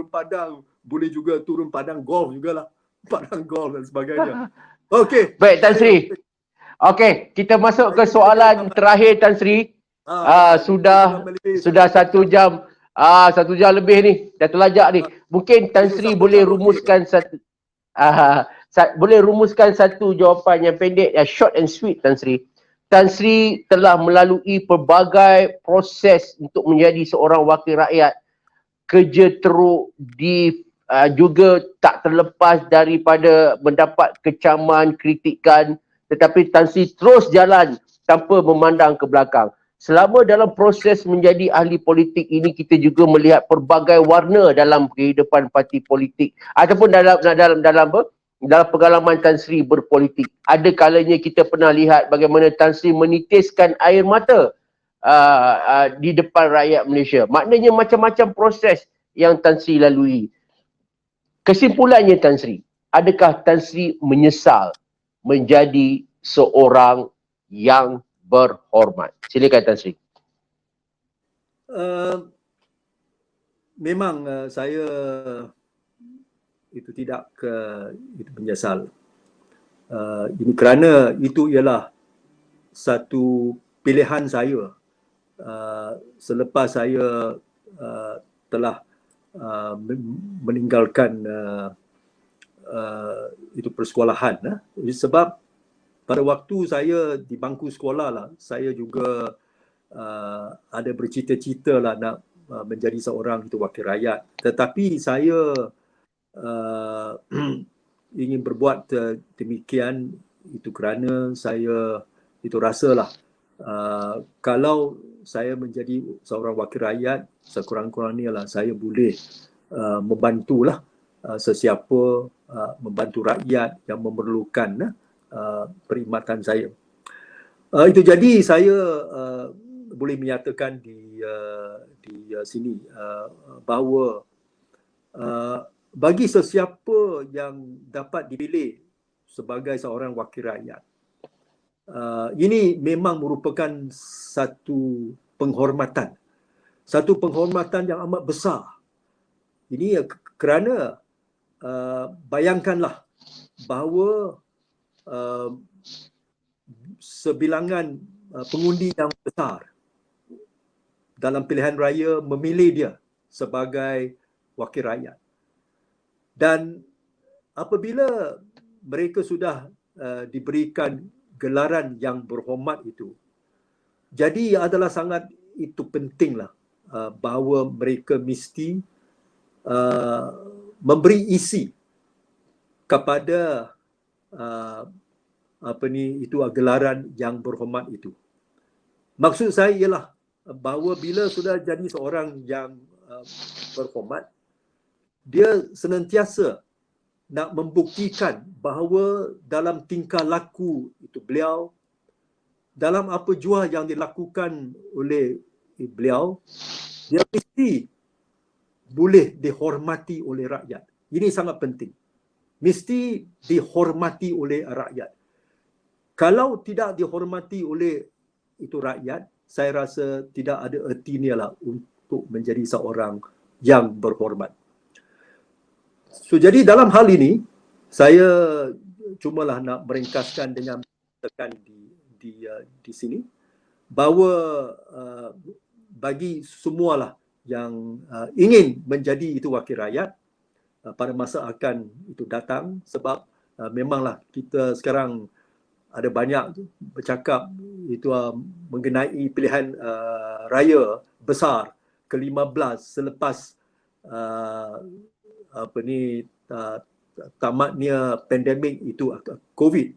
padang, boleh juga turun padang golf jugalah, padang golf dan sebagainya. Okey. Baik Tan Sri. Okey, kita masuk ke soalan terakhir Tan Sri. Sudah 1 jam. 1 jam lebih ni, dah terlajak ni. Mungkin Tan Sri boleh rumuskan satu jawapan yang pendek, short and sweet Tan Sri. Tan Sri telah melalui pelbagai proses untuk menjadi seorang wakil rakyat. Kerja teruk juga tak terlepas daripada mendapat kecaman, kritikan, tetapi Tan Sri terus jalan tanpa memandang ke belakang. Selama dalam proses menjadi ahli politik ini, kita juga melihat pelbagai warna dalam kehidupan parti politik ataupun dalam pengalaman Tan Sri berpolitik. Ada kalanya kita pernah lihat bagaimana Tan Sri menitiskan air mata di depan rakyat Malaysia. Maknanya macam-macam proses yang Tan Sri lalui. Kesimpulannya Tan Sri, adakah Tan Sri menyesal menjadi seorang yang berhormat? Silakan Tan Sri. Memang saya itu tidak itu menyesal. Ini kerana itu ialah satu pilihan saya selepas saya telah meninggalkan itu persekolahan. Sebab pada waktu saya di bangku sekolah lah, saya juga ada bercita-cita lah nak menjadi seorang itu wakil rakyat. Tetapi saya uh, ingin berbuat demikian itu kerana saya itu rasalah kalau saya menjadi seorang wakil rakyat, sekurang-kurangnya lah saya boleh membantulah sesiapa membantu rakyat yang memerlukan perkhidmatan saya. Itu jadi saya boleh menyatakan di sini bahawa bagi sesiapa yang dapat dipilih sebagai seorang wakil rakyat, ini memang merupakan satu penghormatan yang amat besar. Ini kerana bayangkanlah bahawa sebilangan pengundi yang besar dalam pilihan raya memilih dia sebagai wakil rakyat. Dan apabila mereka sudah diberikan gelaran yang berhormat itu, jadi adalah sangat itu pentinglah bahawa mereka mesti memberi isi kepada gelaran yang berhormat itu. Maksud saya ialah bahawa bila sudah jadi seorang yang berhormat, dia senantiasa nak membuktikan bahawa dalam tingkah laku itu beliau, dalam apa jua yang dilakukan oleh beliau, dia mesti boleh dihormati oleh rakyat. Ini sangat penting. Mesti dihormati oleh rakyat. Kalau tidak dihormati oleh itu rakyat, saya rasa tidak ada ertinya lah untuk menjadi seorang yang berhormat. So, jadi dalam hal ini, saya cumalah nak meringkaskan dengan tekan di sini bahawa bagi semualah yang ingin menjadi itu wakil rakyat pada masa akan itu datang, sebab memanglah kita sekarang ada banyak bercakap itu mengenai pilihan raya besar ke-15 selepas tamatnya pandemik itu COVID.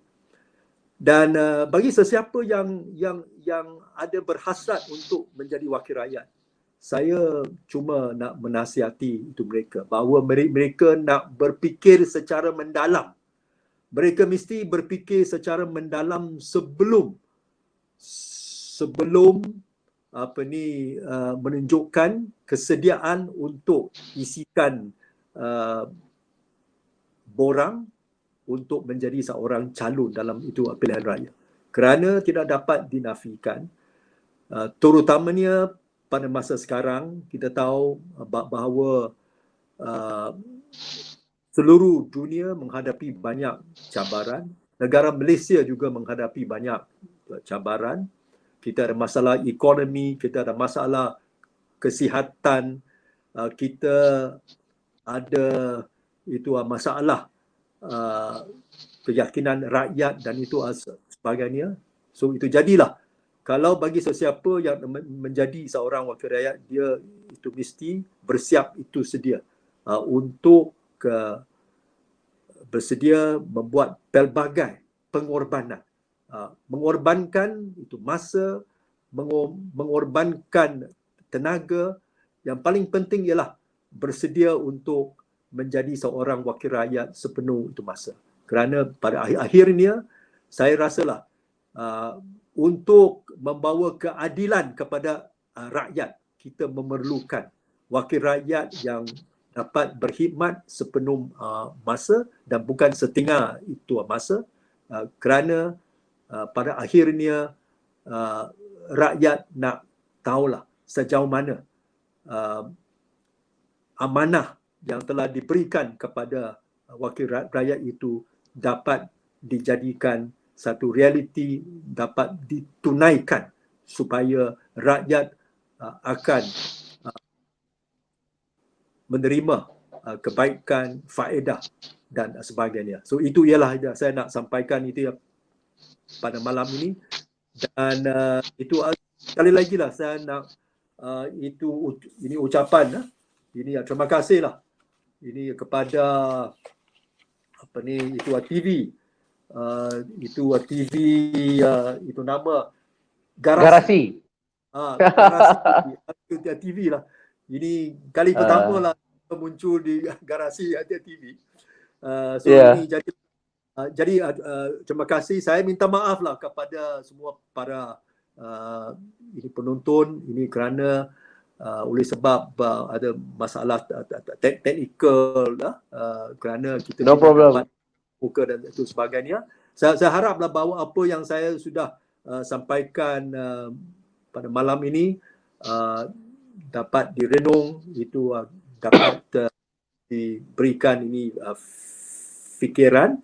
Dan bagi sesiapa yang ada berhasrat untuk menjadi wakil rakyat, saya cuma nak menasihati itu mereka bahawa mereka nak berfikir secara mendalam. Mereka mesti berfikir secara mendalam sebelum menunjukkan kesediaan untuk isikan borang untuk menjadi seorang calon dalam itu pilihan raya. Kerana tidak dapat dinafikan, terutamanya pada masa sekarang, kita tahu bahawa seluruh dunia menghadapi banyak cabaran. Negara Malaysia juga menghadapi banyak cabaran. Kita ada masalah ekonomi, kita ada masalah kesihatan, kita ada itu masalah keyakinan rakyat dan itu sebagainya. So itu jadilah kalau bagi sesiapa yang menjadi seorang wakil rakyat, dia itu mesti bersiap itu sedia untuk bersedia membuat pelbagai pengorbanan, mengorbankan itu masa, mengorbankan tenaga. Yang paling penting ialah bersedia untuk menjadi seorang wakil rakyat sepenuh itu masa. Kerana pada akhirnya saya rasalah untuk membawa keadilan kepada rakyat, kita memerlukan wakil rakyat yang dapat berkhidmat sepenuh masa dan bukan setengah itu masa, kerana pada akhirnya rakyat nak tahulah sejauh mana amanah yang telah diberikan kepada wakil rakyat itu dapat dijadikan satu realiti, dapat ditunaikan supaya rakyat akan menerima kebaikan, faedah dan sebagainya. So itu ialah yang saya nak sampaikan itu ya pada malam ini. Dan itu sekali lagi lah saya nak ini ucapan ini terima kasih lah ini kepada apa ni, itu TV. TV, itu nama Garasi. Garasi TV lah. Ini kali pertama lah muncul di Garasi TV. Ini jadi terima kasih. Saya minta maaf lah kepada semua para ini penonton ini kerana oleh sebab ada masalah teknikal lah, kerana kita No problem. dapat muka dan itu sebagainya. Saya haraplah bahawa apa yang saya sudah sampaikan pada malam ini dapat direnung, itu dapat diberikan ini fikiran,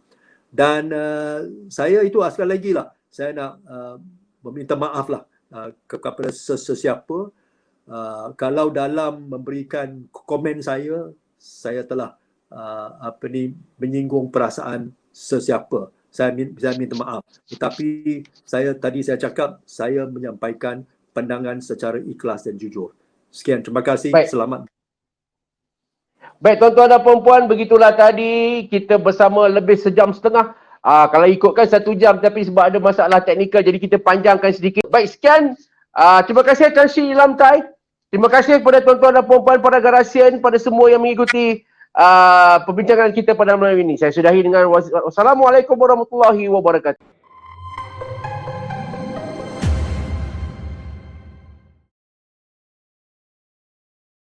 dan saya itu sekali lagi lah saya nak meminta maaf lah kepada sesiapa kalau dalam memberikan komen saya telah menyinggung perasaan sesiapa. Saya minta maaf. Tetapi tadi saya cakap saya menyampaikan pandangan secara ikhlas dan jujur. Sekian, terima kasih. Baik. Selamat. Baik tuan-tuan dan puan-puan, begitulah tadi kita bersama lebih sejam setengah. Kalau ikutkan 1 jam, tapi sebab ada masalah teknikal jadi kita panjangkan sedikit. Baik, sekian. Terima kasih Tan Sri Lamtai. Terima kasih kepada tuan-tuan dan puan-puan para Garasian, pada semua yang mengikuti perbincangan kita pada malam ini. Saya sudahi dengan wassalamualaikum warahmatullahi wabarakatuh.